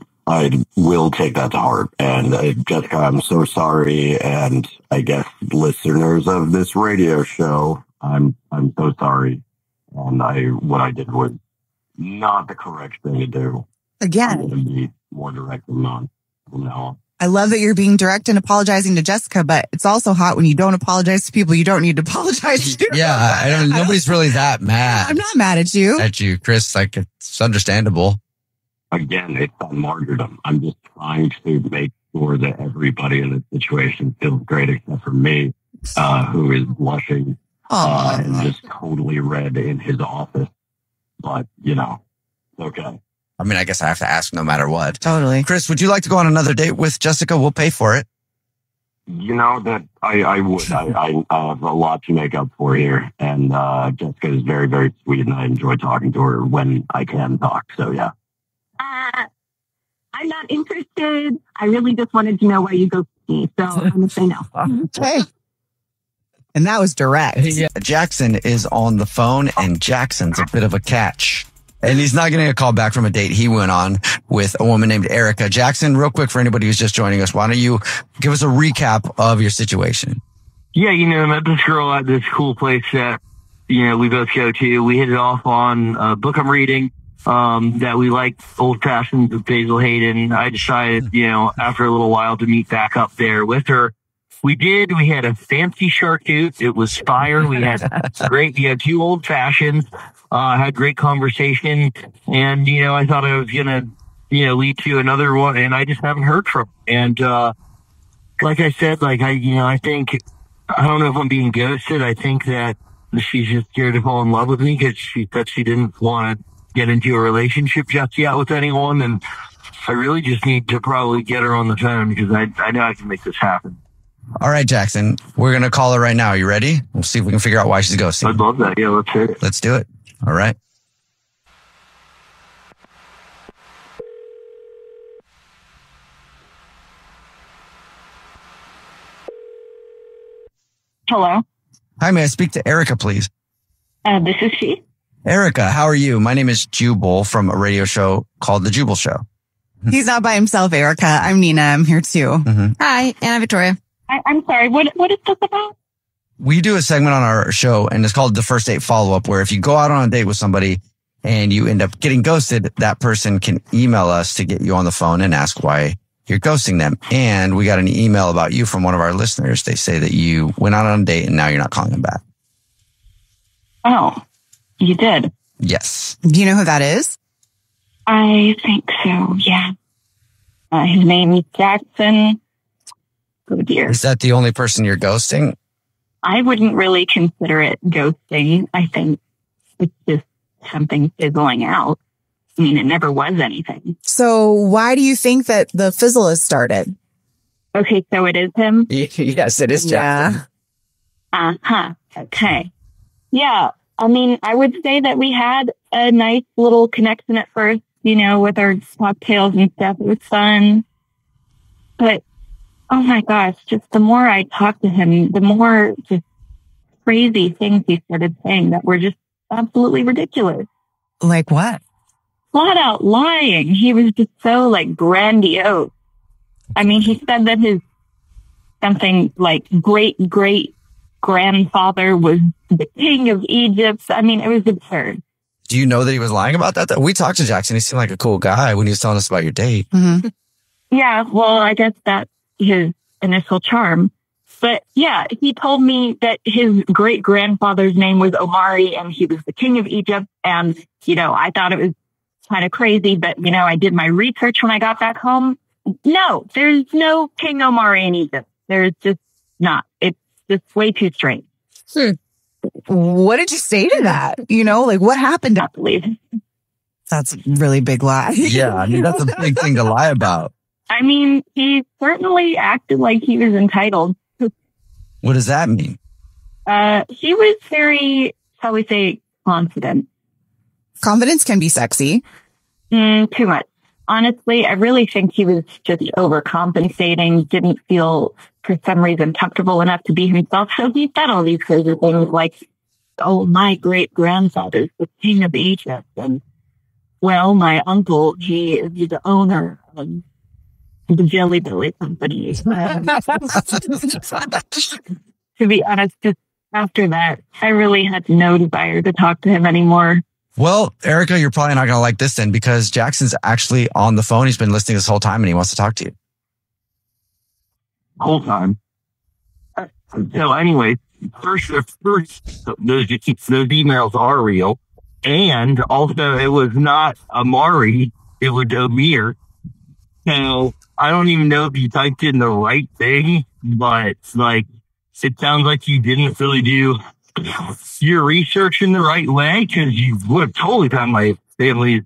will take that to heart. And Jessica, I'm so sorry. And I guess listeners of this radio show, I'm so sorry. And what I did was not the correct thing to do. Again, I'm going to be more direct from now on. I love that you're being direct and apologizing to Jessica, but it's also hot when you don't apologize to people you don't need to apologize to. Yeah, nobody's really that mad. I'm not mad at you. Chris. Like, it's understandable. Again, it's that martyrdom. I'm just trying to make sure that everybody in this situation feels great except for me, who is blushing and just totally red in his office. But, okay. I mean, I guess I have to ask no matter what. Totally. Chris, would you like to go on another date with Jessica? We'll pay for it. That I would. I have a lot to make up for here. And Jessica is very, very sweet, and I enjoy talking to her when I can talk. So, yeah. I'm not interested. I really just wanted to know why you go me. So I'm going to say no. Okay. And that was direct. Yeah. Jackson is on the phone, and Jackson's a bit of a catch. And he's not getting a call back from a date he went on with a woman named Erica. Jackson, real quick for anybody who's just joining us, why don't you give us a recap of your situation? Yeah, I met this girl at this cool place that, we both go to. We hit it off on a book I'm reading that we liked, Old Fashions with Basil Hayden. I decided, after a little while to meet back up there with her. We did. We had a fancy charcuterie. It was fire. We had two Old Fashions. Had great conversation, and I thought I was gonna lead to another one, and I just haven't heard from her. And like I said, I think, I don't know if I'm being ghosted. I think that she's just scared to fall in love with me because she said she didn't want to get into a relationship just yet with anyone, and I really just need to probably get her on the phone because I know I can make this happen. All right, Jackson, we're going to call her right now. Are you ready? We'll see if we can figure out why she's ghosting. I'd love that. Yeah, let's hear it. Let's do it. All right. Hello. Hi, may I speak to Erica, please? This is she. Erica, how are you? My name is Jubal from a radio show called The Jubal Show. He's not by himself, Erica. I'm Nina. I'm here too. Mm-hmm. Hi, Anna Victoria. I'm sorry. What is this about? We do a segment on our show, and it's called the First Date Follow-Up, where if you go out on a date with somebody and you end up getting ghosted, that person can email us to get you on the phone and ask why you're ghosting them. And we got an email about you from one of our listeners. They say that you went out on a date and now you're not calling them back. Oh, you did? Yes. Do you know who that is? I think so, yeah. His name is Jackson. Oh, dear. Is that the only person you're ghosting? I wouldn't really consider it ghosting. I think it's just something fizzling out. I mean, it never was anything. So why do you think that the fizzle has started? Okay, so it is him? Yes, it is Jackson. Uh-huh. Okay. Yeah. I mean, I would say that we had a nice little connection at first, you know, with our cocktails and stuff. It was fun. But, oh my gosh, just the more I talked to him, the more just crazy things he started saying that were just absolutely ridiculous. Like what? Flat out lying. He was just so like grandiose. I mean, he said that his something like great grandfather was the king of Egypt. I mean, it was absurd. Do you know that he was lying about that? We talked to Jackson. He seemed like a cool guy when he was telling us about your date. Mm-hmm. Yeah, well, I guess that's his initial charm. But yeah, he told me that his great grandfather's name was Omari and he was the king of Egypt. And, you know, I thought it was kind of crazy, but, you know, I did my research when I got back home. No, there's no King Omari in Egypt. There's just not. It's just way too strange. What did you say to that? You know, like what happened? I believe. That's a really big lie. Yeah, I mean, that's a big thing to lie about. I mean, he certainly acted like he was entitled. What does that mean? He was very, shall we say, confident. Confidence can be sexy. Too much. Honestly, I really think he was just overcompensating, didn't feel for some reason comfortable enough to be himself. So he said all these crazy things like, oh, my great grandfather's the king of Egypt. And well, my uncle, he is the owner of the Jelly Belly company. To be honest, just after that, I really had no desire to talk to him anymore. Well, Erica, you're probably not going to like this then because Jackson's actually on the phone. He's been listening this whole time and he wants to talk to you. Whole time. So anyway, first, those emails are real. And also it was not Amari. It was Amir. So I don't even know if you typed in the right thing, but like, it sounds like you didn't really do your research in the right way because you would have totally found my family's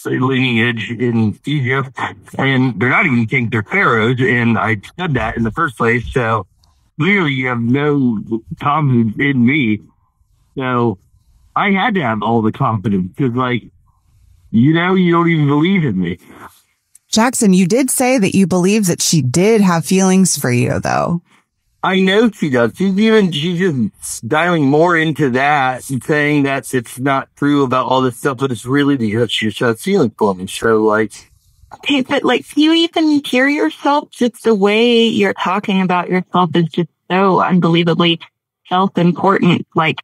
lineage in Egypt, and they're not even kings, they're pharaohs, and I said that in the first place. So clearly you have no confidence in me. So I had to have all the confidence because, like, you know, you don't even believe in me. Jackson, you did say that you believe that she did have feelings for you, though. I know she does. She's just dialing more into that and saying that it's not true about all this stuff, but it's really because she just has feelings for me. So, like... Okay, but, like, do you even hear yourself? Just the way you're talking about yourself is just so unbelievably self-important. Like,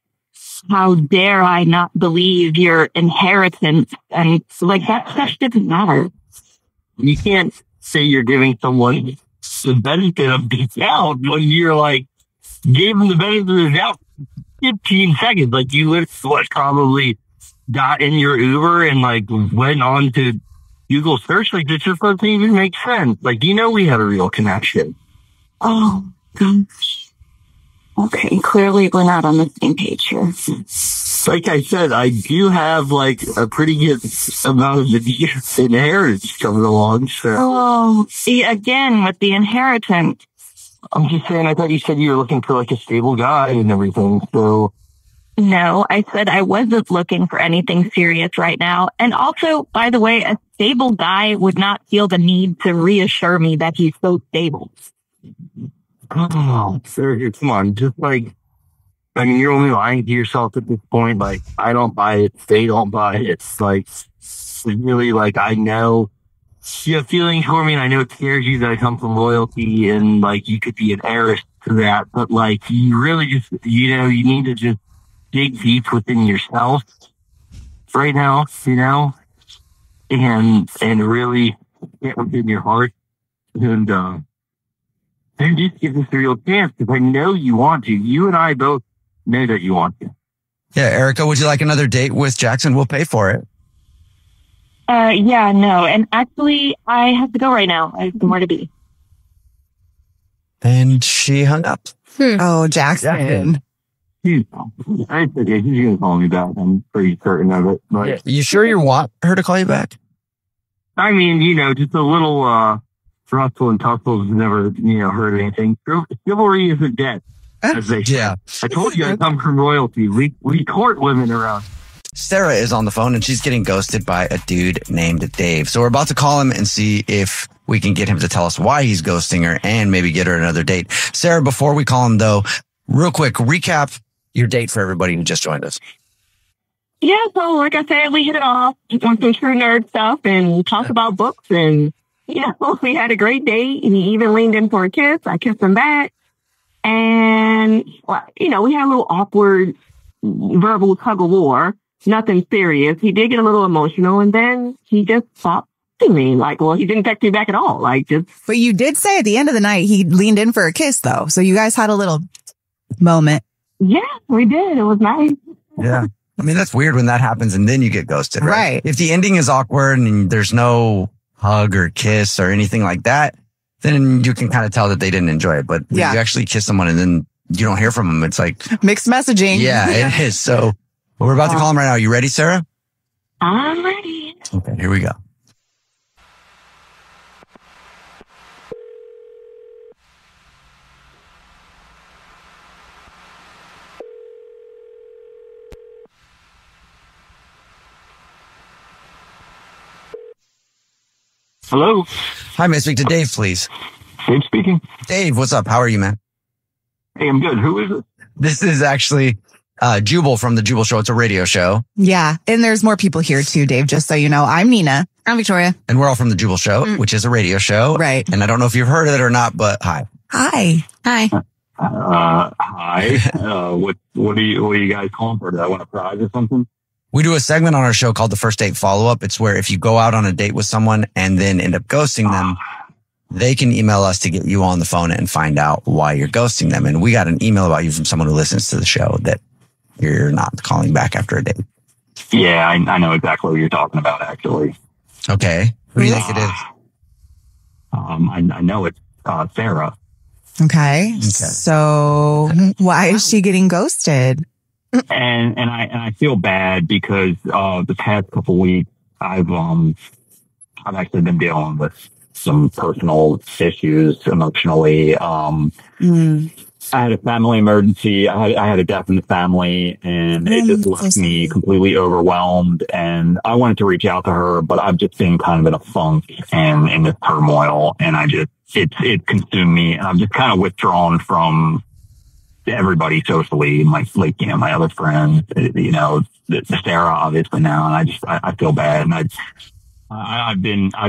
how dare I not believe your inheritance? And, like, that stuff doesn't matter. You can't say you're giving someone the benefit of the doubt when you're like, gave them the benefit of the doubt 15 seconds. Like, you literally probably got in your Uber and like went on to Google search. Like, this just doesn't even make sense. Like, you know, we had a real connection. Oh, gosh. Okay, clearly we're not on the same page here. Like I said, I do have like a pretty good amount of the inheritance coming along. So, oh, see, again with the inheritance. I'm just saying, I thought you said you were looking for like a stable guy and everything. So, no, I said I wasn't looking for anything serious right now. And also, by the way, a stable guy would not feel the need to reassure me that he's so stable. Oh, sir, come on, just like I mean, you're only lying to yourself at this point. Like, I don't buy it. They don't buy it. It's like, really, like, I know you have feelings for me, and I know it scares you that I come from loyalty, and like, you could be an heiress to that. But like, you really just, you know, you need to just dig deep within yourself right now, you know, and really get within your heart and just give this a real chance, because I know you want to. You and I both know that you want to. Yeah, Erica, would you like another date with Jackson? We'll pay for it. Yeah, no. And actually, I have to go right now. I have somewhere to be. And she hung up. Oh, Jackson. She's going to call me back. I'm pretty certain of it. Like, you sure you want her to call you back? I mean, you know, just a little rustle and tussle has never, you know, hurt anything. Chivalry isn't dead, as they say. Yeah. I told you I come from royalty. We court women around. Sarah is on the phone and she's getting ghosted by a dude named Dave. So we're about to call him and see if we can get him to tell us why he's ghosting her and maybe get her another date. Sarah, before we call him though, real quick, recap your date for everybody who just joined us. Yeah, so like I said, we hit it off on some true nerd stuff and talked about books, and, you know, we had a great date. He even leaned in for a kiss. I kissed him back. And, well, you know, we had a little awkward verbal tug of war. Nothing serious. He did get a little emotional, and then he just stopped to me. Like, well, he didn't text me back at all. Like, just. But you did say at the end of the night he leaned in for a kiss, though. So you guys had a little moment. Yeah, we did. It was nice. Yeah. I mean, that's weird when that happens and then you get ghosted, right? Right. If the ending is awkward and there's no hug or kiss or anything like that, then you can kind of tell that they didn't enjoy it. But when you actually kiss someone and then you don't hear from them, it's like mixed messaging. Yeah, it is. So we're about to call him right now. You ready, Sarah? I'm ready. Okay, here we go. Hello. Hi, may I speak to Dave, please? Dave speaking. Dave, what's up? How are you, man? Hey, I'm good. Who is it? This is actually Jubal from the Jubal Show. It's a radio show. Yeah. And there's more people here too, Dave, just so you know. I'm Nina. I'm Victoria. And we're all from the Jubal Show, which is a radio show. Right. And I don't know if you've heard of it or not, but hi. Hi. Hi. Hi. What are you guys calling for? Do I want a prize or something? We do a segment on our show called the First Date Follow-Up. It's where if you go out on a date with someone and then end up ghosting them, they can email us to get you on the phone and find out why you're ghosting them. And we got an email about you from someone who listens to the show that you're not calling back after a date. Yeah, I know exactly what you're talking about, actually. Okay. Who do you think it is? I know it's Sarah. Okay. So why is she getting ghosted? And I feel bad because the past couple weeks I've actually been dealing with some personal issues emotionally. I had a family emergency. I had a death in the family, and it just left me completely overwhelmed. And I wanted to reach out to her, but I've just been kind of in a funk and in this turmoil, and it consumed me, and I'm just kind of withdrawn from everybody socially, my other friends, the Sarah obviously now, and I feel bad, and I've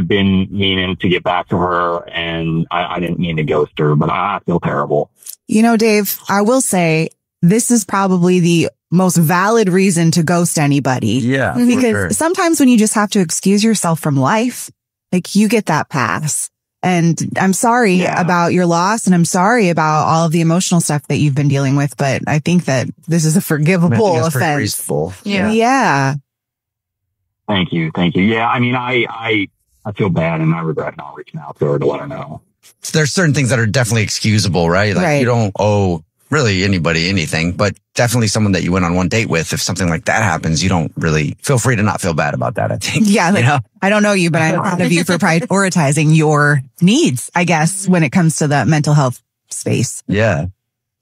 been meaning to get back to her, and I didn't mean to ghost her, but I feel terrible. You know, Dave, I will say this is probably the most valid reason to ghost anybody. Yeah, because sometimes when you just have to excuse yourself from life, like you get that pass. And I'm sorry about your loss, and I'm sorry about all of the emotional stuff that you've been dealing with, but I think that this is a forgivable offense. Yeah. Thank you. Yeah, I mean, I feel bad, and I regret not reaching out to her to let her know. There's certain things that are definitely excusable, right? Like you don't owe really anybody anything, but definitely someone that you went on one date with. If something like that happens, you don't really feel free to not feel bad about that, I think. Yeah. Like, I don't know you, but I'm proud of you for prioritizing your needs, I guess, when it comes to the mental health space. Yeah.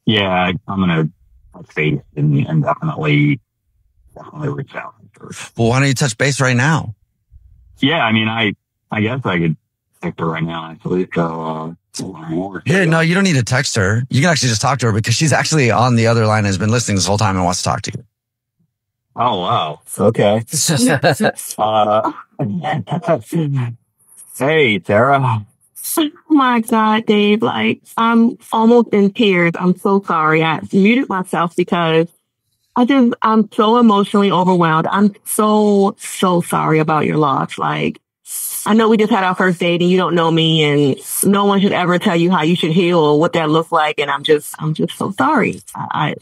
Yeah. I'm going to touch base and definitely reach out first. Well, why don't you touch base right now? Yeah. I mean, I guess I could text her right now, actually. So, Yeah, no, you don't need to text her. You can actually just talk to her because she's actually on the other line and has been listening this whole time and wants to talk to you. oh, wow. Okay. Hey, Sarah. Oh my God, Dave. Like, I'm almost in tears. I'm so sorry. I muted myself because I'm so emotionally overwhelmed. I'm so sorry about your loss. Like, I know we just had our first date and you don't know me and no one should ever tell you how you should heal or what that looks like. And I'm just so sorry. I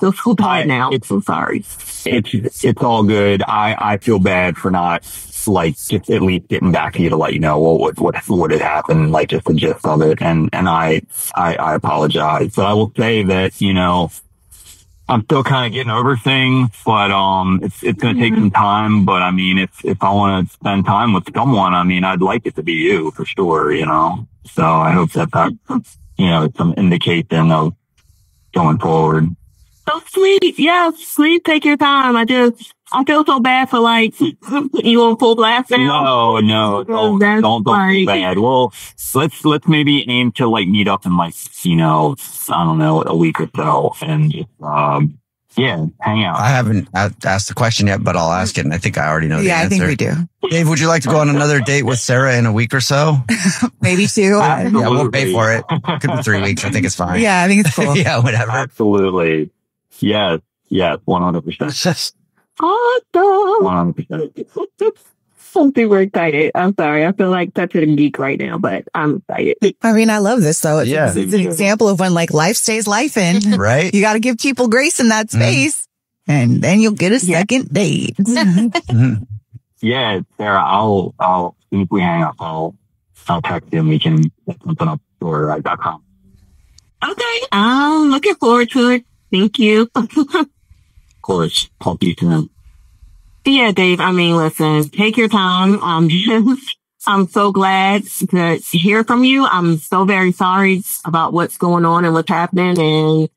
feel so bad now. I'm so sorry. It's all good. I feel bad for not, like, just at least getting back to you to let you know what had happened, like, just the gist of it. And I apologize. But I will say that, I'm still kind of getting over things, but it's going to take some time. But I mean, if I want to spend time with someone, I mean, I'd like it to be you for sure, So I hope that it's some indication of going forward. So sweet. Yeah, sweet. Take your time. I feel so bad for like putting you on full blast now. No, don't feel bad. Well, let's maybe aim to like meet up in like, I don't know, a week or so and just, hang out. I haven't asked the question yet, but I'll ask it. And I think I already know the answer. Yeah, I think we do. Dave, would you like to go on another date with Sarah in a week or so? Maybe 2. Yeah, we'll pay for it. Could be 3 weeks. I think it's fine. Yeah, I think it's cool. Yeah, whatever. Absolutely. Yes, 100%. Awesome. 100%. I'm super excited. I'm sorry. I feel like such a geek right now, but I'm excited. I mean, I love this though. It's an Yeah. example of when like life stays life in. Right? You got to give people grace in that space and then you'll get a second date. Yeah, Sarah, I'll, as soon as we hang up, I'll text you and we can set something up for .com. Okay. I'm looking forward to it. Thank you. Of course. Talk to you soon. Yeah, Dave. I mean, listen, take your time. I'm so glad to hear from you. I'm so very sorry about what's going on and what's happening. And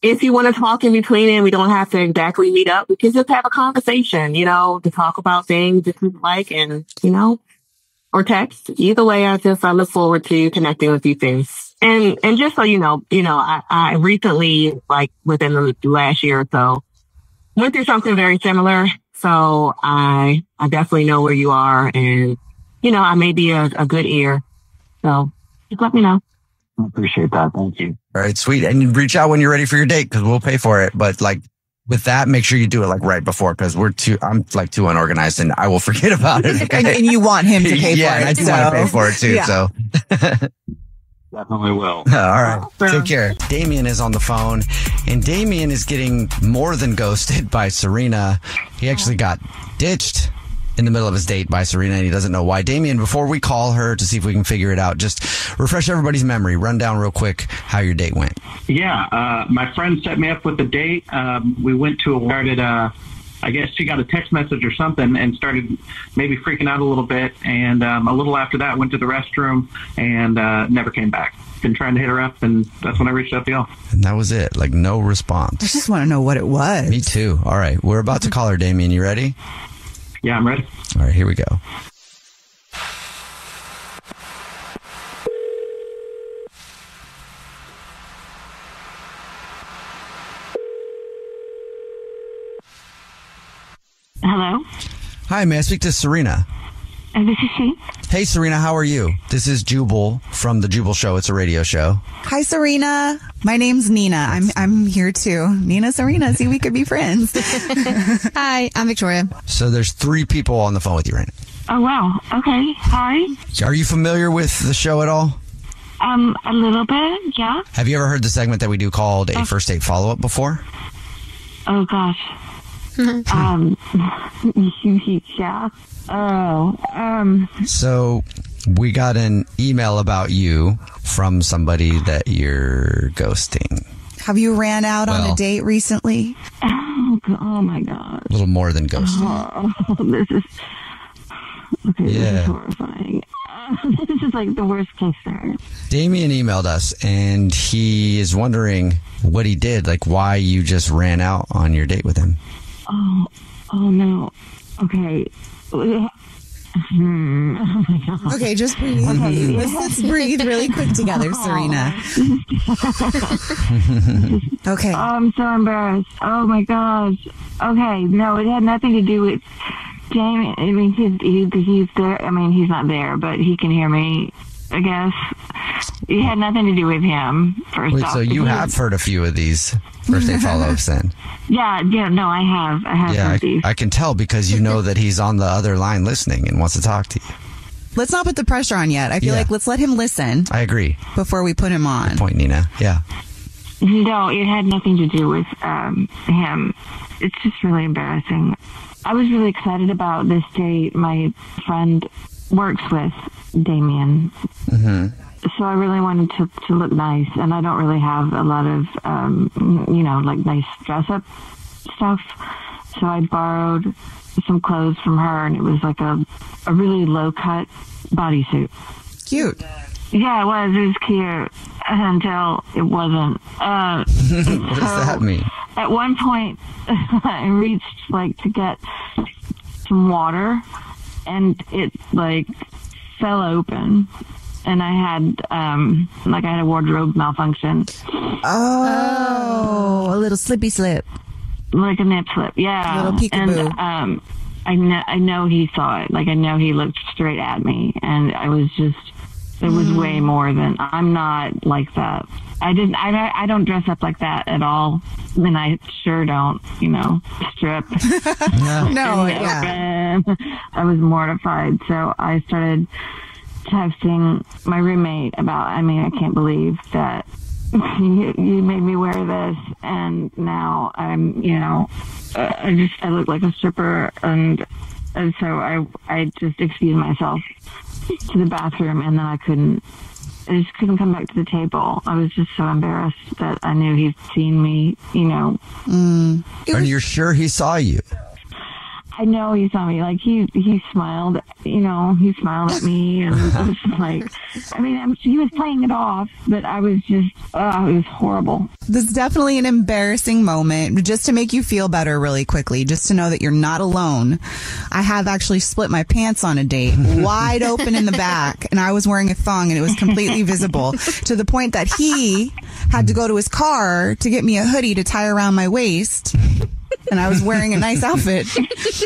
if you want to talk in between and we don't have to exactly meet up, we can just have a conversation, to talk about things that you like and, or text. Either way, I look forward to connecting with you things. And just so you know, I recently, like within the last year or so, went through something very similar. So I definitely know where you are and, I may be a good ear. So just let me know. I appreciate that. Thank you. All right, sweet. And you reach out when you're ready for your date because we'll pay for it. But like with that, make sure you do it like right before because I'm like too unorganized and I will forget about it. Okay? and you want him to pay for it. Yeah, and I do want to pay for it too. Yeah. So. Definitely will. All right. Take care. Damien is on the phone, and Damien is getting more than ghosted by Serena. He actually got ditched in the middle of his date by Serena, and he doesn't know why. Damien, before we call her to see if we can figure it out, just refresh everybody's memory. Run down real quick how your date went. Yeah, my friend set me up with a date. We went to I guess she got a text message or something and started maybe freaking out a little bit. And a little after that, went to the restroom and never came back. Been trying to hit her up, and that's when I reached out to y'all. And that was it. Like, no response. I just want to know what it was. Me too. All right. We're about to call her, Damien. You ready? Yeah, I'm ready. All right. Here we go. Hello? Hi, may I speak to Serena? This is she. Hey, Serena, how are you? This is Jubal from The Jubal Show. It's a radio show. Hi, Serena. My name's Nina. I'm here too. Nina, Serena. See, we could be friends. Hi, I'm Victoria. So there's 3 people on the phone with you right now. Oh, wow. Okay. Hi. Are you familiar with the show at all? A little bit, yeah. Have you ever heard the segment that we do called a first date follow-up before? Oh, gosh. Yeah. Oh, So we got an email about you from somebody that you're ghosting. Have you ran out on a date recently? Oh my God. A little more than ghosting. Oh, this is horrifying. This is like the worst case scenario. Damien emailed us and he is wondering what he did, like why you just ran out on your date with him. Oh no. Okay. Okay, just breathe. Let's breathe really quick together, Serena. Okay. Oh, I'm so embarrassed. Oh my gosh. Okay, no, it had nothing to do with Damien. I mean, he's there. I mean, he's not there, but he can hear me, I guess. It had nothing to do with him, first Wait, off. so you have heard a few of these first date follow-ups then? Yeah, no, I have heard these. I can tell because you know that he's on the other line listening and wants to talk to you. Let's not put the pressure on yet. I feel like let's let him listen. I agree. Before we put him on. Good point, Nina. Yeah. No, it had nothing to do with him. It's just really embarrassing. I was really excited about this date. My friend works with Damien. Mm-hmm. So I really wanted to look nice, and I don't really have a lot of, like nice dress-up stuff. So I borrowed some clothes from her, and it was like a really low-cut bodysuit. Cute. Yeah, it was. It was cute until it wasn't. What does that mean? At one point, I reached to get some water, and it fell open. And I had I had a wardrobe malfunction. Oh, a little slippy slip. Like a nip slip, yeah. A little peekaboo. And I know he saw it. I know he looked straight at me, and I was just, it was way more than, I'm not like that. I don't dress up like that at all. And I sure don't, strip. No, yeah. I was mortified. So I started texting my roommate about, I can't believe that you made me wear this, and now I'm, I look like a stripper, and so I just excused myself to the bathroom, and then I just couldn't come back to the table. I was just so embarrassed that I knew he'd seen me, And you're sure he saw you? I know he saw me. He smiled, he smiled at me, and it was he was playing it off, but I was just, it was horrible. This is definitely an embarrassing moment, just to make you feel better really quickly, just to know that you're not alone. I have actually split my pants on a date, wide open in the back, and I was wearing a thong, and it was completely visible, to the point that he had to go to his car to get me a hoodie to tie around my waist. And I was wearing a nice outfit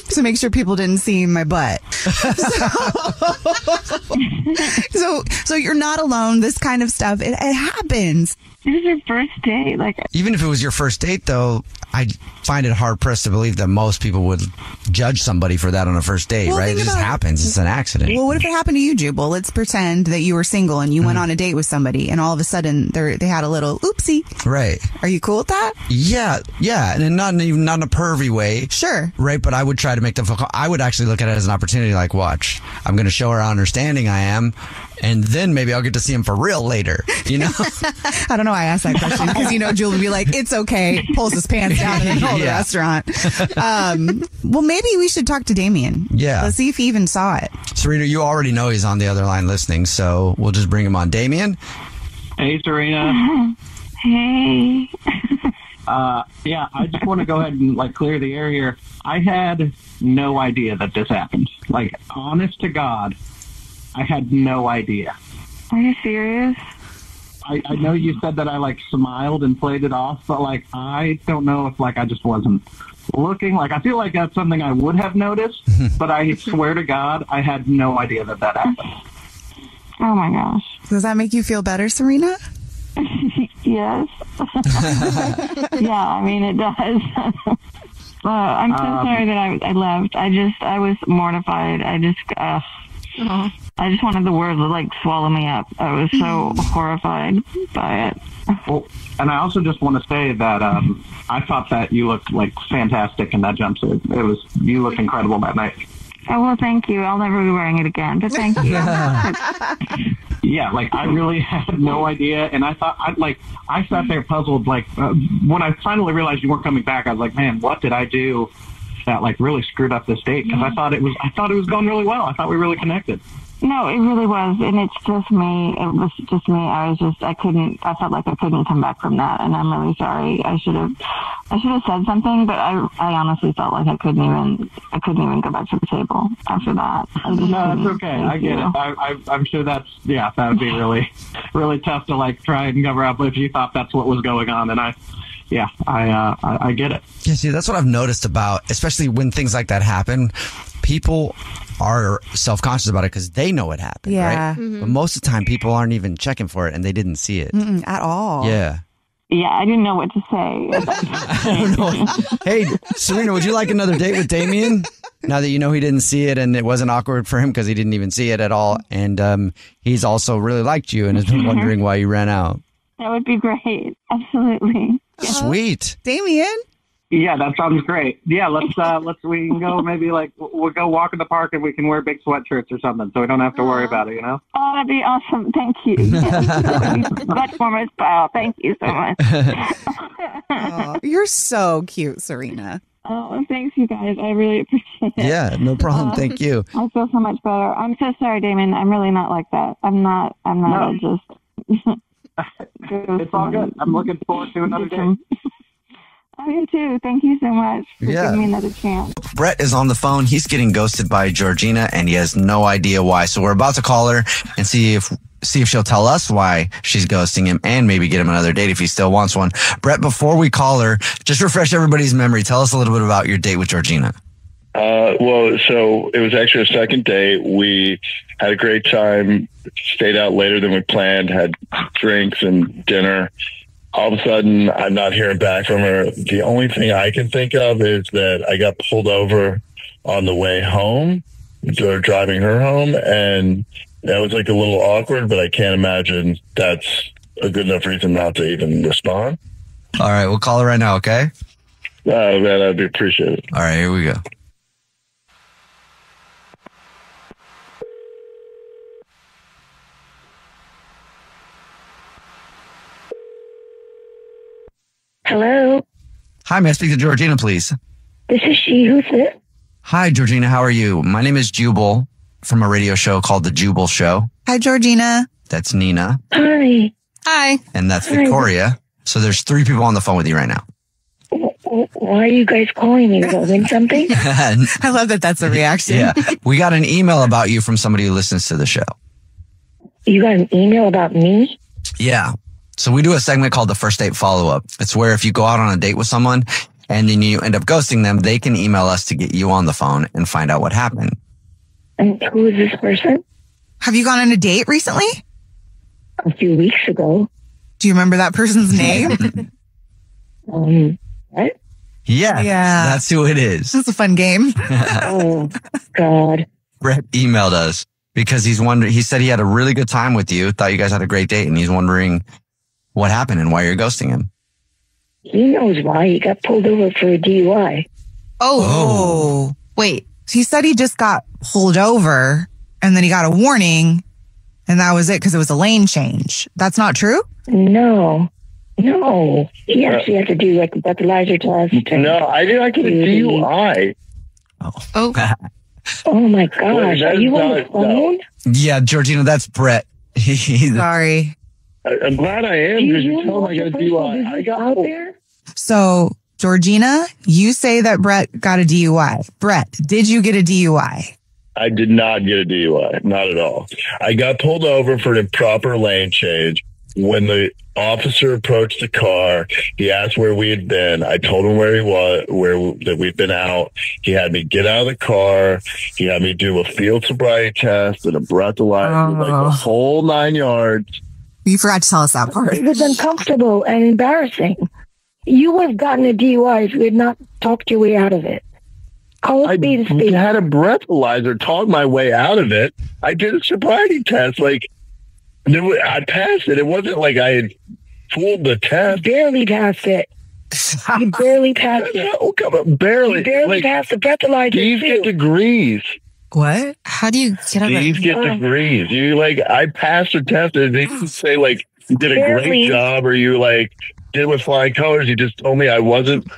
to make sure people didn't see my butt. So you're not alone. This kind of stuff, it happens. This is your first date. Even if it was your first date, though, I find it hard pressed to believe that most people would judge somebody for that on a first date, right? It just happens. It's an accident. Well, what if it happened to you, Jubal? Let's pretend that you were single and you went on a date with somebody, and all of a sudden they had a little oopsie. Right. Are you cool with that? Yeah, and not in a pervy way. Sure. Right, but I would try to make them feel. I would actually look at it as an opportunity. Watch, I'm going to show her how understanding I am, and then maybe I'll get to see him for real later. I don't know why I asked that question, because Jewel would be like, "It's okay," pulls his pants down in the middle of the restaurant. Well, maybe we should talk to Damien. Yeah. Let's see if he even saw it. Serena, you already know he's on the other line listening, so we'll just bring him on. Damien? Hey, Serena. Hey. Yeah, I just want to go ahead and clear the air here. I had no idea that this happened. Honest to God, I had no idea. Are you serious? I know you said that I smiled and played it off, but I don't know if I just wasn't looking. I feel like that's something I would have noticed, but I swear to God, I had no idea that happened. Oh my gosh. Does that make you feel better, Serena? Yes. Yeah, it does. I'm so sorry that I left. I was mortified. I just wanted the world to swallow me up. I was so horrified by it. Well, and I also just want to say that I thought that you looked fantastic in that jumpsuit. You looked incredible that night. Oh, well, thank you. I'll never be wearing it again, but thank you. Yeah, I really had no idea, and I thought, I sat there puzzled, when I finally realized you weren't coming back, I was like, man, what did I do that like really screwed up this date because I thought it was going really well. I thought we really connected. No, it really was. And it's just me. It was just me. I felt like I couldn't come back from that. And I'm really sorry. I should have said something, but I honestly felt like I couldn't even go back to the table after that. No, it's okay. I get it. I'm sure that would be really, really tough to like try and cover up if you thought that's what was going on. And I get it. Yeah, see, that's what I've noticed about, especially when things like that happen, people are self-conscious about it because they know it happened, Yeah. right? Mhm. But most of the time, people aren't even checking for it and they didn't see it. At all. Yeah. Yeah, I didn't know what to say. I don't know. Hey, Serena, would you like another date with Damien? Now that you know he didn't see it and it wasn't awkward for him because he didn't even see it at all. And he's also really liked you and has been wondering why you ran out. That would be great. Absolutely. Sweet. Damien? Yeah, that sounds great. Yeah, we can go maybe like we'll go walk in the park and we can wear big sweatshirts or something so we don't have to worry about it, you know? Oh, that'd be awesome. Thank you. Much more my style. Thank you so much. Oh, you're so cute, Serena. Oh, thanks, you guys. I really appreciate it. Yeah, no problem. Thank you. I feel so much better. I'm so sorry, Damien. I'm really not like that. I'm not. No. Just. It's all good. I'm looking forward to another date. I do too. Thank you so much for Yeah. giving me another chance. Brett is on the phone. He's getting ghosted by Georgina and he has no idea why. So we're about to call her and see if she'll tell us why she's ghosting him and maybe get him another date if he still wants one. Brett, before we call her, just refresh everybody's memory. Tell us a little bit about your date with Georgina. Well, so it was actually a second date. We had a great time, stayed out later than we planned, had drinks and dinner. All of a sudden, I'm not hearing back from her. The only thing I can think of is that I got pulled over on the way home, so driving her home, and that was like a little awkward, but I can't imagine that's a good enough reason not to even respond. All right, we'll call her right now, okay? Man, that'd be appreciated. All right, here we go. Hello, Hi, may I speak to Georgina, please? this is she. Who's this? Hi, Georgina. How are you? My name is Jubal from a radio show called The Jubal Show. Hi, Georgina. That's Nina. Hi. Hi. And that's Hi. Victoria. So there's 3 people on the phone with you right now. Why are you guys calling me? Did I win something? I love that that's a reaction. Yeah. We got an email about you from somebody who listens to the show. You got an email about me? Yeah. So we do a segment called the First Date Follow-Up. It's where if you go out on a date with someone and then you end up ghosting them, they can email us to get you on the phone and find out what happened. And who is this person? Have you gone on a date recently? A few weeks ago. Do you remember that person's name? What? Yeah. Yeah. That's who it is. That's a fun game. Oh, God. Brett emailed us because he said he had a really good time with you, thought you guys had a great date, and he's wondering what happened and why you're ghosting him. He knows why. He got pulled over for a DUI. Oh. Wait. He said he just got pulled over and then he got a warning and that was it because it was a lane change. That's not true? No. He actually had to do like a breathalyzer test. No, I did not get a DUI. Oh. Oh my gosh. Are you on the phone? Yeah, Georgina, that's Brett. Sorry. I'm glad I am because you told me I got a DUI. I got out there. So, Georgina, you say that Brett got a DUI. Brett, did you get a DUI? I did not get a DUI. Not at all. I got pulled over for an improper lane change. When the officer approached the car, he asked where we had been. I told him where he was, that we'd been out. He had me get out of the car. He had me do a field sobriety test and a breathalyzer, like the whole 9 yards. You forgot to tell us that part. It was uncomfortable and embarrassing. You would have gotten a DUI if you had not talked your way out of it. Call a speed a speed. I had a breathalyzer talk my way out of it. I did a sobriety test. I passed it. It wasn't like I had fooled the test. Barely passed it. You barely passed it. Oh, come on, barely. You barely passed the breathalyzer. These get degrees. What? How do you get up? These get degrees. I passed the test and they didn't say you did a Barely. great job or you did with flying colors. You just told me I wasn't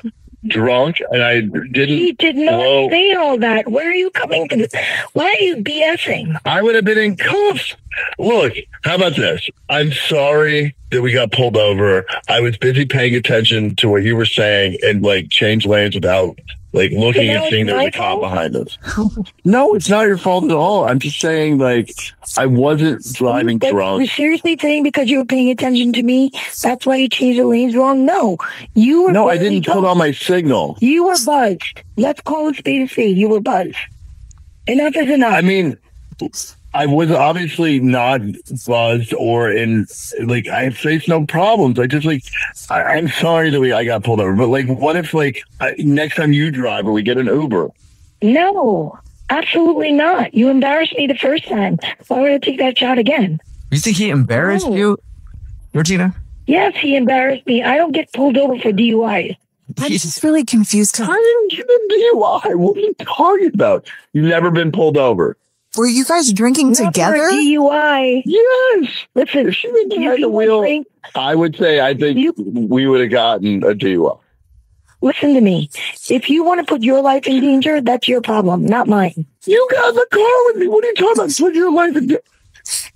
drunk and I didn't. He did not say all that. Where are you coming to? Why are you BSing? I would have been in cuffs. Look, how about this? I'm sorry that we got pulled over. I was busy paying attention to what you were saying and like change lanes without like looking and seeing there was a cop behind us. No, it's not your fault at all. I'm just saying like I wasn't driving drunk. You're seriously saying because you were paying attention to me, that's why you changed the lanes wrong? No, you were. No, I didn't put on my signal. You were buzzed. Let's call it spade a spade. You were buzzed. Enough is enough. I mean, I was obviously not buzzed or in, like, I faced no problems. I just, like, I'm sorry that I got pulled over, but, like, what if, like, next time you drive or we get an Uber? No, absolutely not. You embarrassed me the first time. Why would I take that shot again? You think he embarrassed you, Georgina? Yes, he embarrassed me. I don't get pulled over for DUIs. I'm just really confused. I didn't get a DUI. What are you talking about? You've never been pulled over. Were you guys drinking together? For a DUI. Yes. Listen, if she was behind the wheel, I would say I think we would have gotten a DUI. Listen to me. If you want to put your life in danger, that's your problem, not mine. You got in the car with me. What are you talking about? Put your life in danger.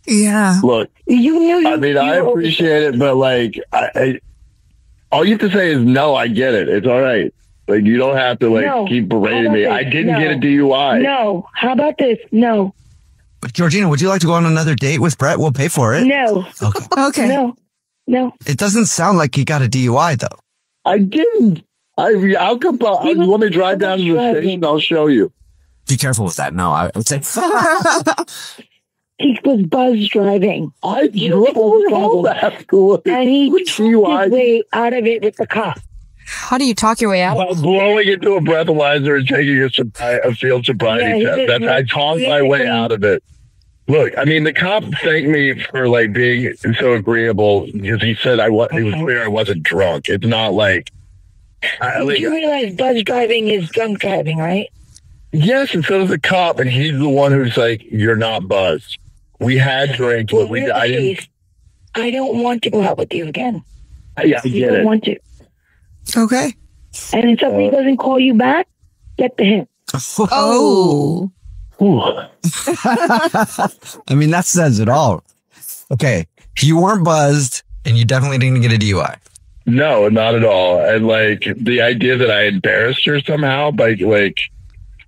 Yeah. Look, you knew. I mean, I appreciate it, but like, I all you have to say is no. I get it. It's all right. Like, you don't have to keep berating me. I didn't get a DUI. No. How about this? No. Georgina, would you like to go on another date with Brett? We'll pay for it. No. Okay. No. It doesn't sound like he got a DUI though. I didn't. I'll come. You want me to drive down to the station? I'll show you. Be careful with that. No, I would say. He was buzz driving. I drove home afterwards. And he took his way out of it with the cop. How do you talk your way out? By blowing into a breathalyzer and taking a field sobriety test. I talked my way out of it. Look, I mean, the cop thanked me for like being so agreeable because he said it was clear I wasn't drunk. It's not like. You realize buzz driving is drunk driving, right? Yes, and so does the cop, and he's the one who's like, "You're not buzzed. We had drinks, but I don't want to go out with you again. Yeah, I get it. Want to. Okay. And if somebody doesn't call you back, get the hint. Oh. I mean, that says it all. Okay. You weren't buzzed and you definitely didn't get a DUI. No, not at all. And like the idea that I embarrassed her somehow by like,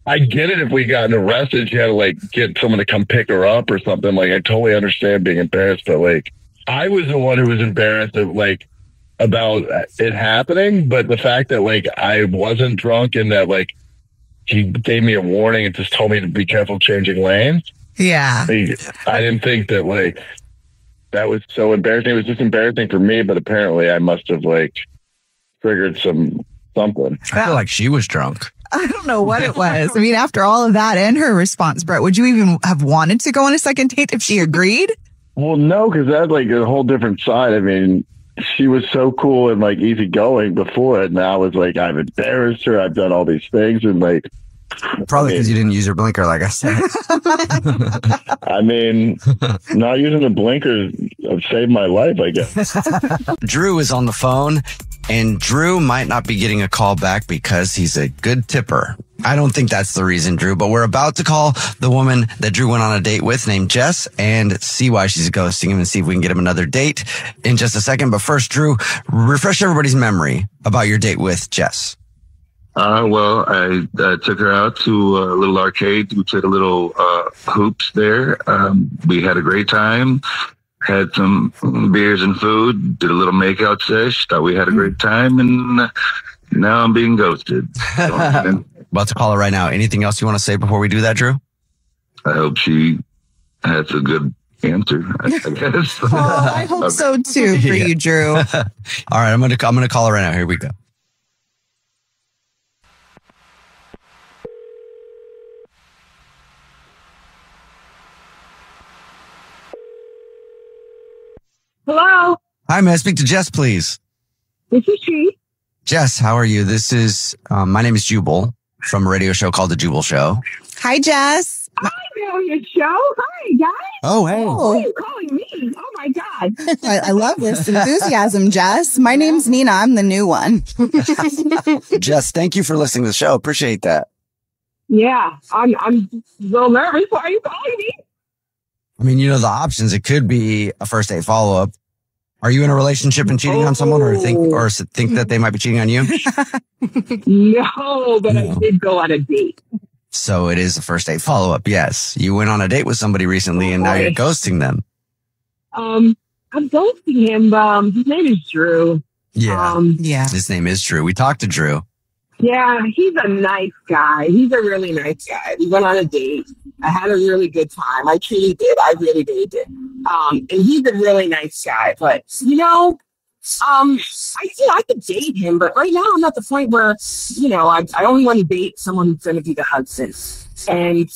I get it if we got arrested, she had to like get someone to come pick her up or something. Like, I totally understand being embarrassed, but like, I was the one who was embarrassed of like, about it happening, but the fact that like I wasn't drunk and that like he gave me a warning and just told me to be careful changing lanes. Yeah. I didn't think that like that was so embarrassing. It was just embarrassing for me, but apparently I must have like triggered something. I feel like she was drunk. I don't know what it was. I mean, after all of that and her response, Brett, would you even have wanted to go on a second date if she agreed? Well, no, because that's like a whole different side. I mean, she was so cool and like easygoing before it. Now it's like I've embarrassed her. I've done all these things and like probably because you didn't use your blinker, like I said. I mean, not using the blinker saved my life, I guess. Drew is on the phone, and Drew might not be getting a call back because he's a good tipper. I don't think that's the reason, Drew, but we're about to call the woman that Drew went on a date with named Jess and see why she's ghosting him and see if we can get him another date in just a second. But first, Drew, refresh everybody's memory about your date with Jess. Well, I took her out to a little arcade. We played a little hoops there. We had a great time. Had some beers and food. Did a little makeout sesh. Thought we had a great time, and now I'm being ghosted. About to call her right now. Anything else you want to say before we do that, Drew? I hope she has a good answer, I guess. Oh, I hope so too for you, Drew. All right, I'm gonna call her right now. Here we go. Hello. Hi, may I speak to Jess, please? This is she. Jess, how are you? This is my name is Jubal from a radio show called The Jubal Show. Hi, Jess. I know your show. Hi, guys. Oh, hey. Why are you calling me? Oh, my God. I love this enthusiasm, Jess. My name's Nina. I'm the new one. Jess, thank you for listening to the show. Appreciate that. Yeah, I'm a little nervous. Why are you calling me? I mean, you know, the options, it could be a first date follow-up. Are you in a relationship and cheating on someone or think that they might be cheating on you? No, but I did go on a date. So it is a first date follow-up. Yes. You went on a date with somebody recently and now you're ghosting them. I'm ghosting him. His name is Drew. Yeah. His name is Drew. We talked to Drew. Yeah, he's a nice guy. He's a really nice guy. We went on a date. I had a really good time. I truly did. I really, really did. And he's a really nice guy. But, you know, I could date him. But right now I'm at the point where, you know, I only want to date someone who's going to be the husband. And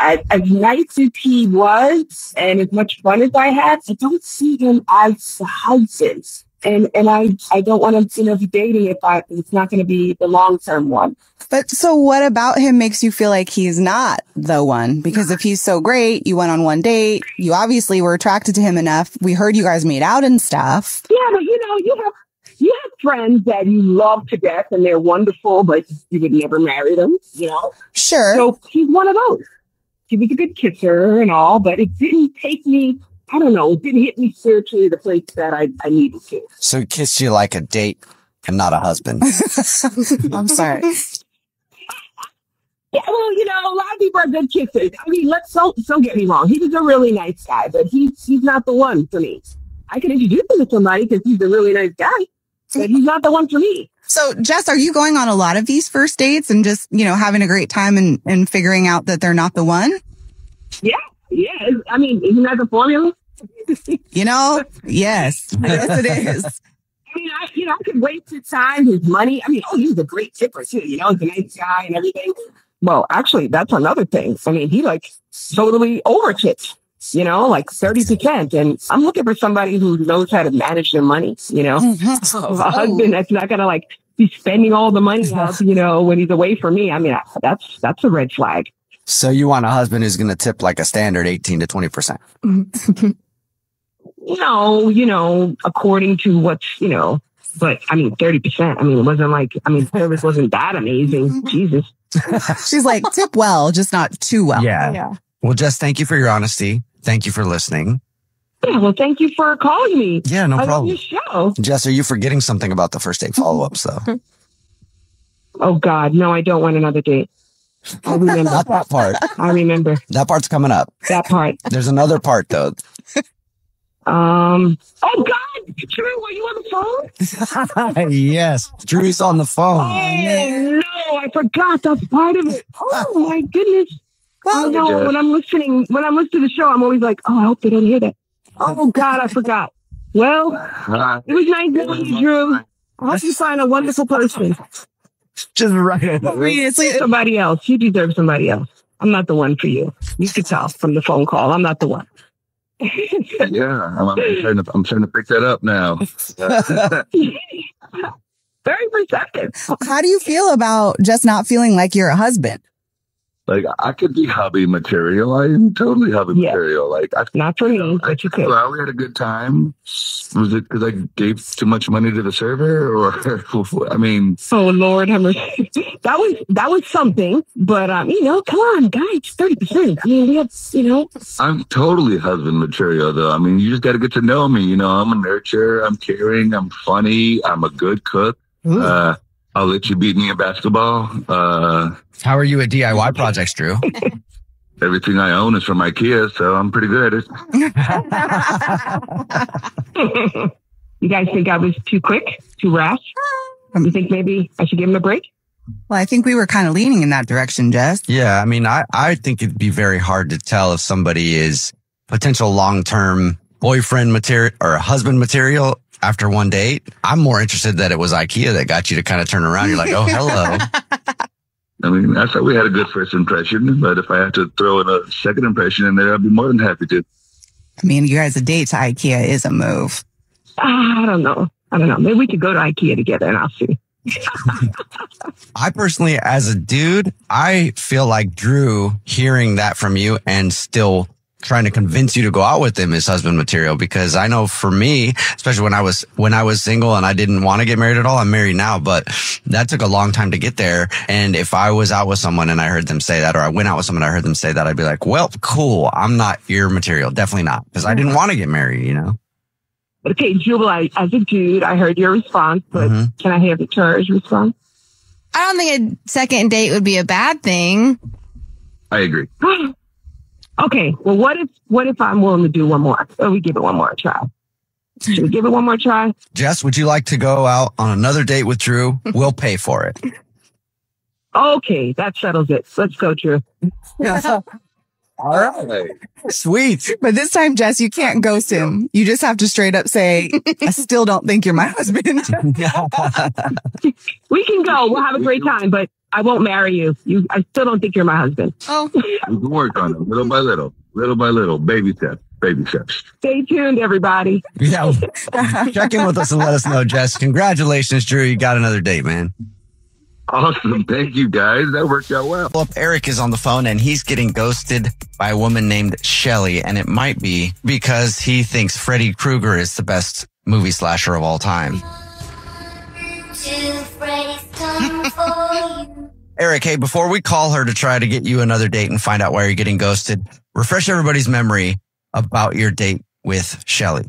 as nice as he was and as much fun as I had, I don't see him as the husband. And I don't want to, be dating if it's not going to be the long-term one. But so what about him makes you feel like he's not the one? Because if he's so great, you went on one date, you obviously were attracted to him enough. We heard you guys made out and stuff. Yeah, but you have friends that you love to death and they're wonderful, but you would never marry them, Sure. So he's one of those. He was a good kisser and all, but it didn't take me, I don't know, it didn't hit me spiritually the place that I needed to. So he kissed you like a date and not a husband. I'm sorry. Yeah, well, a lot of people are good kissers. I mean, don't get me wrong. He was a really nice guy, but he's not the one for me. I can introduce him to somebody because he's a really nice guy, but he's not the one for me. So, Jess, are you going on a lot of these first dates and just, having a great time and figuring out that they're not the one? Yeah. I mean, isn't that the formula? Yes. Yes, it is. I mean, I could waste his time, his money. I mean, he was a great tipper too, he's a nice guy and everything. Well, actually, that's another thing. I mean, he totally over tipped, like 30%. And I'm looking for somebody who knows how to manage their money, a husband that's not going to be spending all the money out, when he's away from me. I mean, that's a red flag. So you want a husband who's going to tip like a standard 18 to 20%. According to what's, but I mean, 30%. I mean, it wasn't service wasn't that amazing. Jesus. She's like, tip well, just not too well. Yeah. Well, Jess, thank you for your honesty. Thank you for listening. Yeah, well, thank you for calling me. Yeah, no problem. I love your show. Jess, are you forgetting something about the first date follow-ups, though? Oh, God. No, I don't want another date. I remember. Not that part. I remember. That part's coming up. That part. There's another part, though. Oh, God. Trey, were you on the phone? Yes. Drew's on the phone. Oh, no. I forgot. That's part of it. Oh, my goodness. Well, no, when I'm listening to the show, I'm always like, I hope they don't hear that. Oh, God, I forgot. Well, it was nice knowing you, Drew. I hope you find a wonderful person. Just right. Somebody else. You deserve somebody else. I'm not the one for you. You could tell from the phone call. I'm not the one. Yeah, I'm starting to pick that up now. Very perceptive. How do you feel about just not feeling like you're a husband? Like, I could be hubby material. I am totally hubby material. Like, not for me, but you could. Well, we had a good time. Was it because I gave too much money to the server, or I mean? Oh Lord, have mercy. That was something. But come on, guys, 30%. I mean, we have, I'm totally husband material, though. I mean, you just got to get to know me. I'm a nurturer. I'm caring. I'm funny. I'm a good cook. I'll let you beat me in basketball. How are you at DIY projects, Drew? Everything I own is from IKEA, so I'm pretty good at it. You guys think I was too quick, too rash? You think maybe I should give him a break? Well, I think we were kind of leaning in that direction, Jess. Yeah, I mean, I think it'd be very hard to tell if somebody is potential long-term boyfriend material or husband material after one date. I'm more interested that it was IKEA that got you to kind of turn around. You're like, oh, hello. I mean, I thought we had a good first impression, but if I have to throw in a second impression in there, I'd be more than happy to. I mean, you guys, a date to IKEA is a move. I don't know. Maybe we could go to IKEA together and I'll see. I personally, as a dude, I feel like Drew hearing that from you and still trying to convince you to go out with him is husband material, because I know for me, especially when I was single and I didn't want to get married at all, I'm married now, but that took a long time to get there. And if I was out with someone and I heard them say that, or I went out with someone and I heard them say that, I'd be like, well, cool. I'm not your material. Definitely not. Because I didn't want to get married, you know? Okay, Jubal, as a dude, I heard your response, but can I have Victoria's response? I don't think a second date would be a bad thing. I agree. Okay, well, what if I'm willing to do one more? Or we give it one more try? Should we give it one more try? Jess, would you like to go out on another date with Drew? We'll pay for it. Okay, that settles it. Let's go, Drew. All right. Sweet. But this time, Jess, you can't ghost him. You just have to straight up say, I still don't think you're my husband. We can go. We'll have a great time, but I won't marry you. I still don't think you're my husband. Oh. We can work on it little by little, baby steps. Stay tuned, everybody. Yeah. Check in with us and let us know, Jess. Congratulations, Drew. You got another date, man. Awesome. Thank you, guys. That worked out well. Well, Eric is on the phone and he's getting ghosted by a woman named Shelly. And it might be because he thinks Freddy Krueger is the best movie slasher of all time. Eric, hey, before we call her to try to get you another date and find out why you're getting ghosted, refresh everybody's memory about your date with Shelly.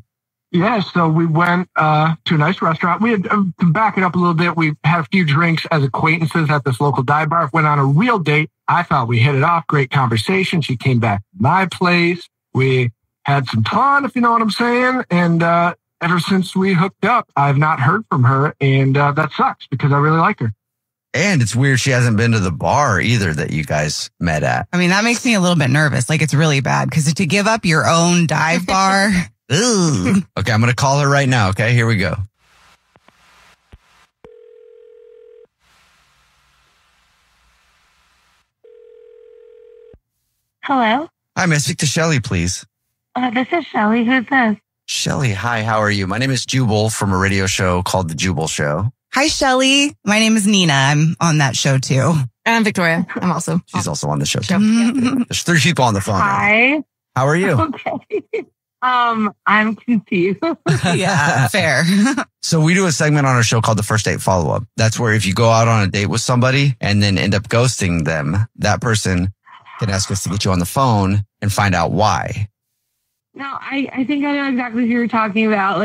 Yeah, so we went to a nice restaurant. We had to back it up a little bit. We had a few drinks as acquaintances at this local dive bar. Went on a real date. I thought we hit it off. Great conversation. She came back to my place. We had some fun, if you know what I'm saying. And ever since we hooked up, I've not heard from her, and that sucks because I really like her. And it's weird she hasn't been to the bar either that you guys met at. I mean, that makes me a little bit nervous. Like, it's really bad because to give up your own dive bar. Ooh. Okay, I'm going to call her right now. Okay, here we go. Hello? Hi, may I speak to Shelly, please? This is Shelly. Who's this? Shelly, hi, how are you? My name is Jubal from a radio show called The Jubal Show. Hi, Shelly. My name is Nina. I'm on that show, too. I'm Victoria. I'm also. She's also on the show, too. There's 3 people on the phone. Hi. How are you? Okay. I'm confused. Yeah, fair. So we do a segment on our show called the First Date Follow-Up. That's where if you go out on a date with somebody and then end up ghosting them, that person can ask us to get you on the phone and find out why. No, I think I know exactly who you're talking about.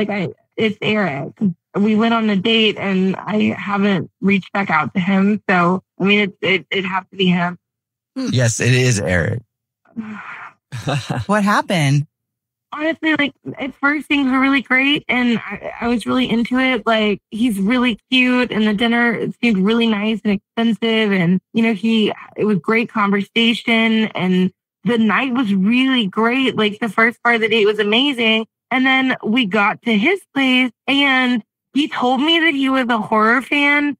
It's Eric. We went on a date and I haven't reached back out to him. So, I mean, it'd have to be him. Yes, it is Eric. What happened? Honestly, at first things were really great and I was really into it. Like, he's really cute and the dinner seemed really nice and expensive. And, it was great conversation and the night was really great. Like, the first part of the date was amazing. And then we got to his place and he told me that he was a horror fan,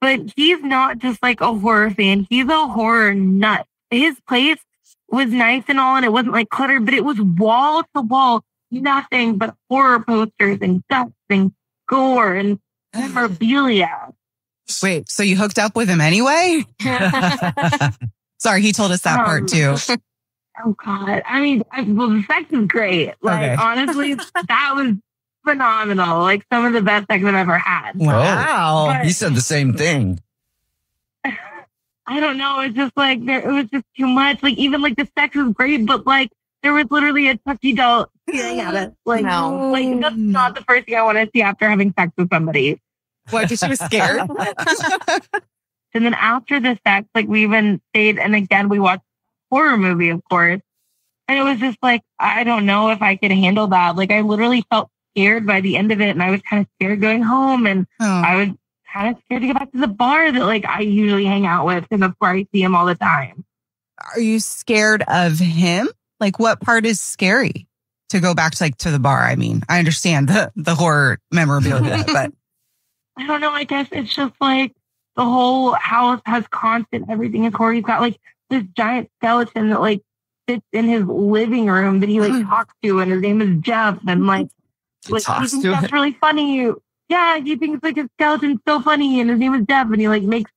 but he's not just like a horror fan. He's a horror nut. His place was nice and all, and it wasn't like cluttered, but it was wall to wall, nothing but horror posters and guts and gore and memorabilia. Wait, so you hooked up with him anyway? Sorry, he told us that part too. Oh God. I mean, the sex is great. Honestly, that was phenomenal. Like, some of the best sex I've ever had. Wow. He said the same thing. I don't know. It's just it was just too much. Like, even the sex was great, but there was literally a touchy doll staring at us. No. That's not the first thing I want to see after having sex with somebody. What, because she was scared? And then after the sex, we even stayed, and again, we watched a horror movie, of course. And it was just I don't know if I could handle that. I literally felt scared by the end of it, and I was kind of scared going home, and I was kind of scared to get back to the bar that I usually hang out with, and that's where I see him all the time. Are you scared of him? What part is scary to go back to the bar? I mean, I understand the horror memorabilia, but I don't know. I guess it's just the whole house has constant, everything is horror. He's got this giant skeleton that sits in his living room that he talks to, and his name is Jeff, and he thinks that's really funny. yeah, he thinks like his skeleton's so funny and his name is Jeff and he like makes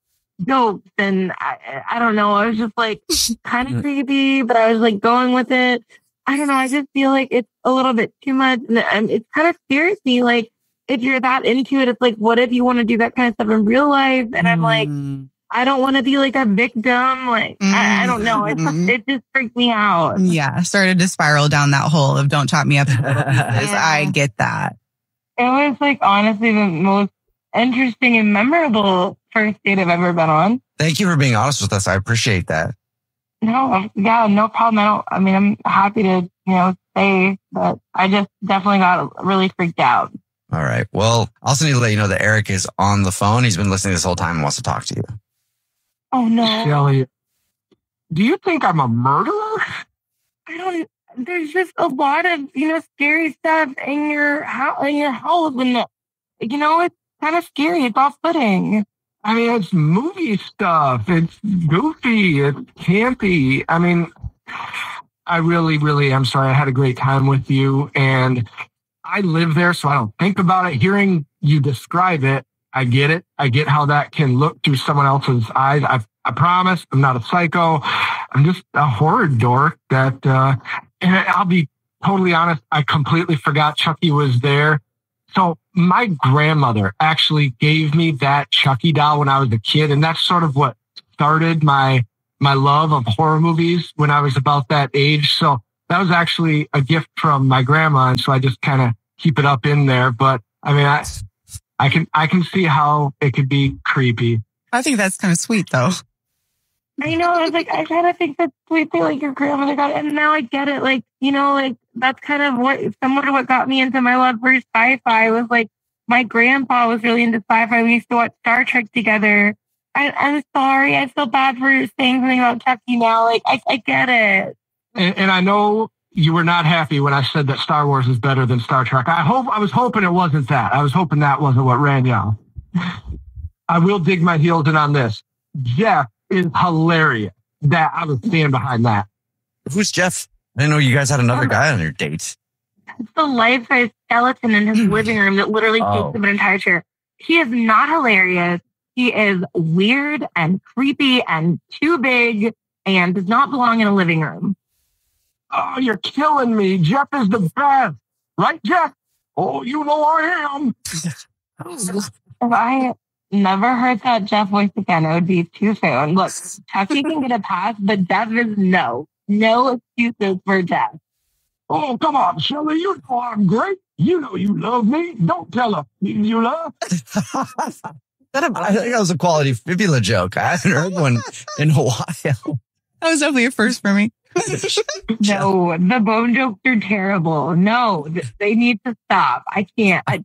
jokes. And I don't know. I was just like kind of creepy, but I was like going with it. I don't know. I just feel like it's a little bit too much. And it kind of scares me. Like, if you're that into it, it's like, what if you want to do that kind of stuff in real life? And I'm like, I don't want to be like a victim. Like, I don't know. It just freaked me out. Yeah. Started to spiral down that hole of don't chop me up. I get that. It was like honestly the most interesting and memorable first date I've ever been on. Thank you for being honest with us. I appreciate that. No, yeah, no problem. I'm happy to, say that I just definitely got really freaked out. All right. Well, I also need to let you know that Eric is on the phone. He's been listening this whole time and wants to talk to you. Oh, no. Shelly, do you think I'm a murderer? There's just a lot of, scary stuff in your house, and, it's kind of scary. It's off-putting. I mean, it's movie stuff. It's goofy. It's campy. I mean, I really, really am sorry. I had a great time with you, and I live there, so I don't think about it. Hearing you describe it, I get it. I get how that can look through someone else's eyes. I promise I'm not a psycho. I'm just a horror dork that, and I'll be totally honest, I completely forgot Chucky was there. So my grandmother actually gave me that Chucky doll when I was a kid, and that's sort of what started my love of horror movies when I was about that age. So that was actually a gift from my grandma, and so I just kind of keep it up in there. But I mean, I can see how it could be creepy. I think that's kind of sweet, though. I know. I was like, I kind of think that's sweet thing, like your grandmother got it, and now I get it. Like, like that's kind of what similar to what got me into my love for sci-fi was like my grandpa was really into sci-fi. We used to watch Star Trek together. I'm sorry. I feel bad for saying something about Chucky now. Like, I get it. And I know you were not happy when I said that Star Wars is better than Star Trek. I was hoping it wasn't that. I was hoping that wasn't what ran you off. I will dig my heels in on this. Jeff is hilarious. That I would stand behind that. Who's Jeff? I didn't know you guys had another guy on your date. It's the life-size skeleton in his living room that literally takes up an entire chair. He is not hilarious. He is weird and creepy and too big and does not belong in a living room. Oh, you're killing me. Jeff is the best. Right, Jeff? Oh, you know I am. If I never heard that Jeff voice again, it would be too soon. Look, Chucky can get a pass, but Jeff is no excuses for Jeff. Oh, come on, Shelly. You know I'm great. You know you love me. Don't tell her you love. I think that was a quality fibula joke. I haven't heard one in a while. That was definitely a first for me. No, the bone jokes are terrible. No, they need to stop. I can't. I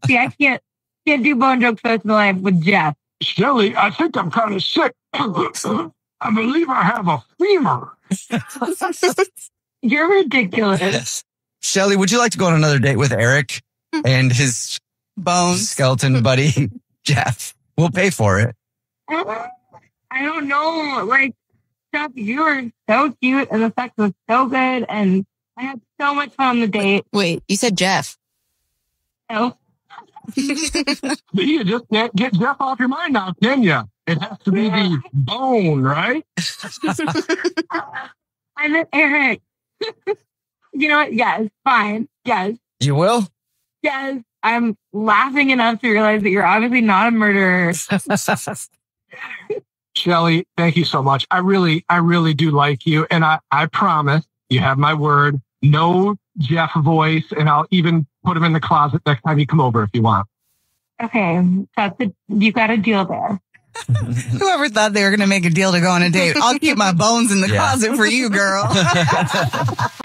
can't do bone jokes first in life with Jeff. Shelly, I think I'm kind of sick. I believe I have a femur. You're ridiculous. Shelly, would you like to go on another date with Eric and his skeleton buddy, Jeff? We'll pay for it. I don't know. Like, Jeff, you were so cute and the sex was so good and I had so much fun on the date. Wait, you said Jeff. No. You just can't get Jeff off your mind now, can you? It has to be the bone, right? I meant Eric. You know what? Yes, fine. Yes. You will? Yes. I'm laughing enough to realize that you're obviously not a murderer. Shelly, thank you so much. I really do like you. And I promise, you have my word, no Jeff voice, and I'll even put him in the closet next time you come over if you want. Okay. You got a deal there. Whoever thought they were going to make a deal to go on a date, I'll keep my bones in the closet for you, girl.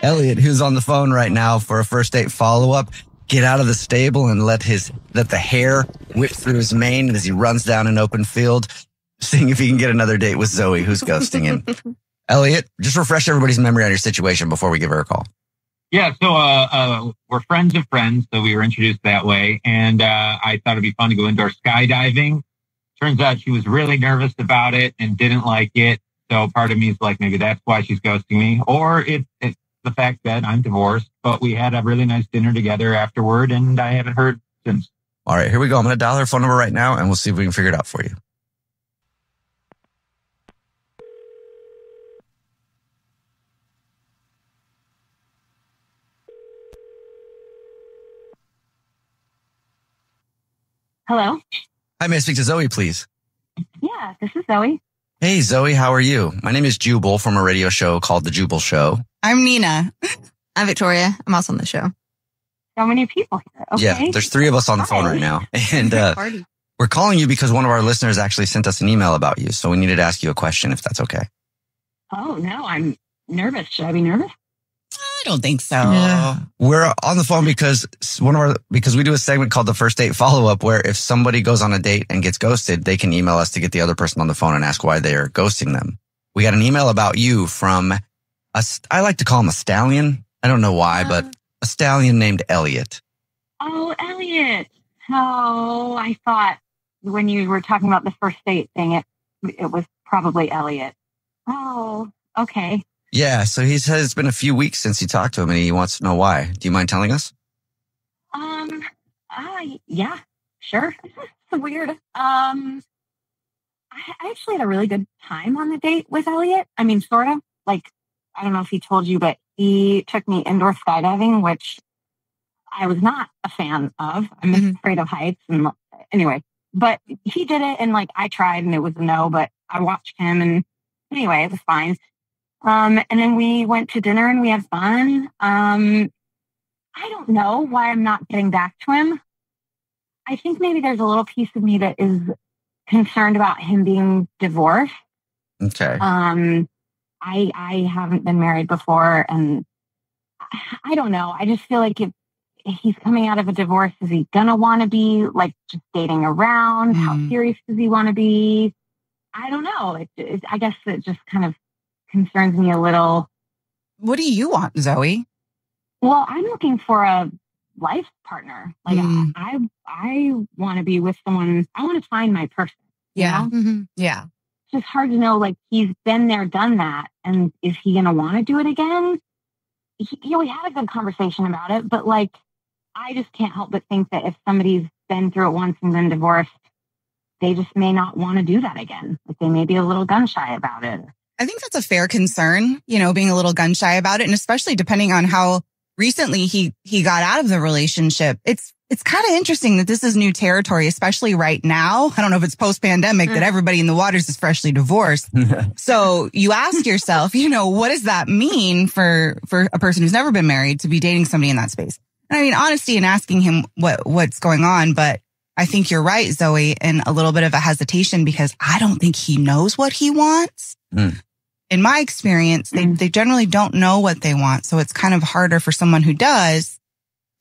Elliot, who's on the phone right now for a first date follow-up, get out of the stable and let the hair whip through his mane as he runs down an open field, seeing if he can get another date with Zoe, who's ghosting him. Elliot, just refresh everybody's memory on your situation before we give her a call. Yeah, so we're friends of friends, so we were introduced that way, and I thought it'd be fun to go indoor skydiving. Turns out she was really nervous about it and didn't like it. So part of me is like, maybe that's why she's ghosting me. Or it's the fact that I'm divorced, but we had a really nice dinner together afterward and I haven't heard since. All right, here we go. I'm going to dial her phone number right now, and we'll see if we can figure it out for you. Hello? Hi, may I speak to Zoe, please? Yeah, this is Zoe. Hey, Zoe, how are you? My name is Jubal from a radio show called The Jubal Show. I'm Nina. I'm Victoria. I'm also on the show. So many people here. Okay. Yeah, there's 3 of us on the phone right now. And we're calling you because one of our listeners actually sent us an email about you. So we needed to ask you a question, if that's okay. Oh, no, I'm nervous. Should I be nervous? I don't think so. Yeah. We're on the phone because because we do a segment called the First Date Follow-Up, where if somebody goes on a date and gets ghosted, they can email us to get the other person on the phone and ask why they are ghosting them. We got an email about you from I like to call him a stallion. I don't know why, but a stallion named Elliot. Oh, Elliot. Oh, I thought when you were talking about the first date thing, it was probably Elliot. Oh, okay. Yeah, so he said it's been a few weeks since you talked to him and he wants to know why. Do you mind telling us? Yeah, sure. It's weird. I actually had a really good time on the date with Elliot. I mean, sort of. Like, I don't know if he told you, but he took me indoor skydiving, which I was not a fan of. I'm afraid of heights. And anyway, but he did it, and like I tried, and it was a no. But I watched him, and anyway, it was fine. And then we went to dinner, and we had fun. I don't know why I'm not getting back to him. I think maybe there's a little piece of me that is concerned about him being divorced. Okay. I haven't been married before, and I don't know. I just feel like if he's coming out of a divorce, is he gonna want to be like just dating around? How serious does he want to be? I don't know. I guess it just kind of concerns me a little. What do you want, Zoe? Well, I'm looking for a life partner. Like I want to be with someone. I want to find my person. Yeah. You know? Yeah. It's just hard to know, like, he's been there, done that. And is he going to want to do it again? We had a good conversation about it, but like, I just can't help but think that if somebody's been through it once and then divorced, they just may not want to do that again. Like they may be a little gun shy about it. I think that's a fair concern, being a little gun shy about it. And especially depending on how recently he got out of the relationship. It's kind of interesting that this is new territory, especially right now. I don't know if it's post-pandemic that everybody in the waters is freshly divorced. So you ask yourself, what does that mean for a person who's never been married to be dating somebody in that space? And I mean, honesty and asking him what's going on. But I think you're right, Zoe, and a little bit of a hesitation because I don't think he knows what he wants. In my experience, they generally don't know what they want. So it's kind of harder for someone who does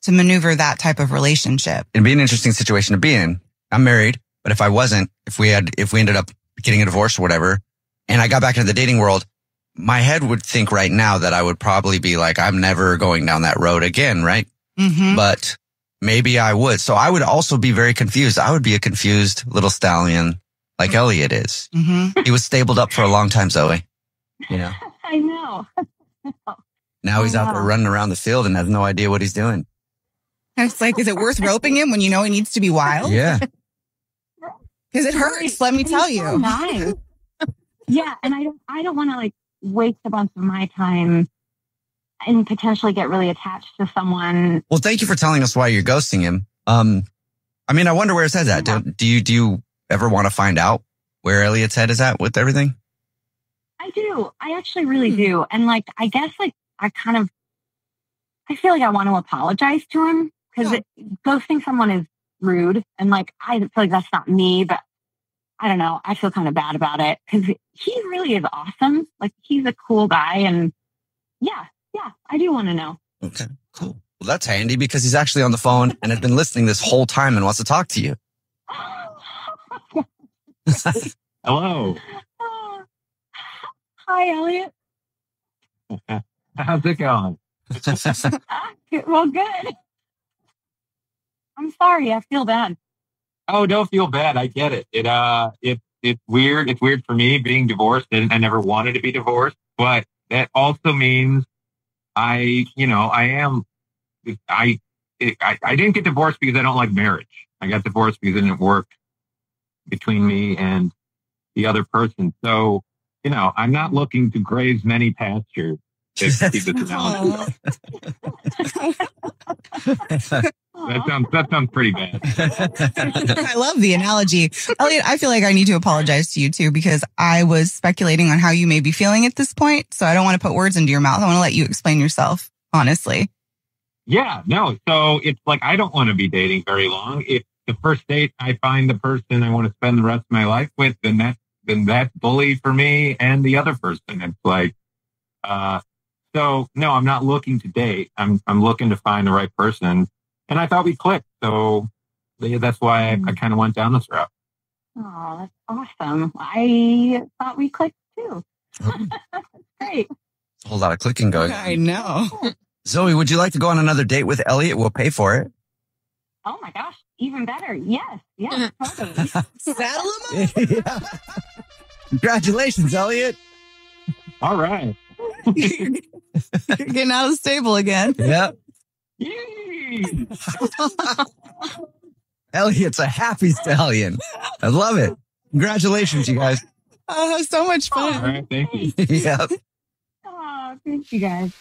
to maneuver that type of relationship. It'd be an interesting situation to be in. I'm married, but if I wasn't, if we ended up getting a divorce or whatever, and I got back into the dating world, my head would think right now that I would probably be like, I'm never going down that road again, right? But maybe I would. So I would also be very confused. I would be a confused little stallion like Elliot is. He was stabled up for a long time, Zoe. I know. Now he's out there running around the field and has no idea what he's doing. It's like, is it worth roping him when you know he needs to be wild? Yeah. Because it hurts, let me tell you. So nice. Yeah, and I don't want to like waste a bunch of my time and potentially get really attached to someone. Well, thank you for telling us why you're ghosting him. I mean, I wonder where his head's at. Do you ever want to find out where Elliot's head is at with everything? I do. I actually really do. And like, I guess like I feel like I want to apologize to him because ghosting someone is rude. And like, I feel like that's not me, but I don't know. I feel kind of bad about it because he really is awesome. Like he's a cool guy. And yeah, I do want to know. Okay, cool. Well, that's handy because he's actually on the phone and has been listening this whole time and wants to talk to you. Hello. Hi, Elliot. How's it going? Well, good. I'm sorry. I feel bad. Oh, don't feel bad. I get it. It's weird. It's weird for me being divorced, and I never wanted to be divorced. But that also means I didn't get divorced because I don't like marriage. I got divorced because it didn't work between me and the other person. So, you know, I'm not looking to graze many pastures. To keep this analogy. That sounds pretty bad. I love the analogy. Elliot, I feel like I need to apologize to you too, because I was speculating on how you may be feeling at this point. So I don't want to put words into your mouth. I want to let you explain yourself, honestly. Yeah, no. So it's like, I don't want to be dating very long. If the first date I find the person I want to spend the rest of my life with, then that's bully for me and the other person. It's like, so no, I'm not looking to date. I'm looking to find the right person. And I thought we clicked. So that's why I kind of went down this route. Oh, that's awesome. I thought we clicked too. That's great. A whole lot of clicking going on. I know. Zoe, would you like to go on another date with Elliot? We'll pay for it. Oh my gosh, even better. Yes, totally. Saddle him up. Yeah. Congratulations, Elliot. All right. You're getting out of the stable again. Yep. Yay! Elliot's a happy stallion. I love it. Congratulations, you guys. Oh, so much fun. All right, thank you. Yep. Oh, thank you guys.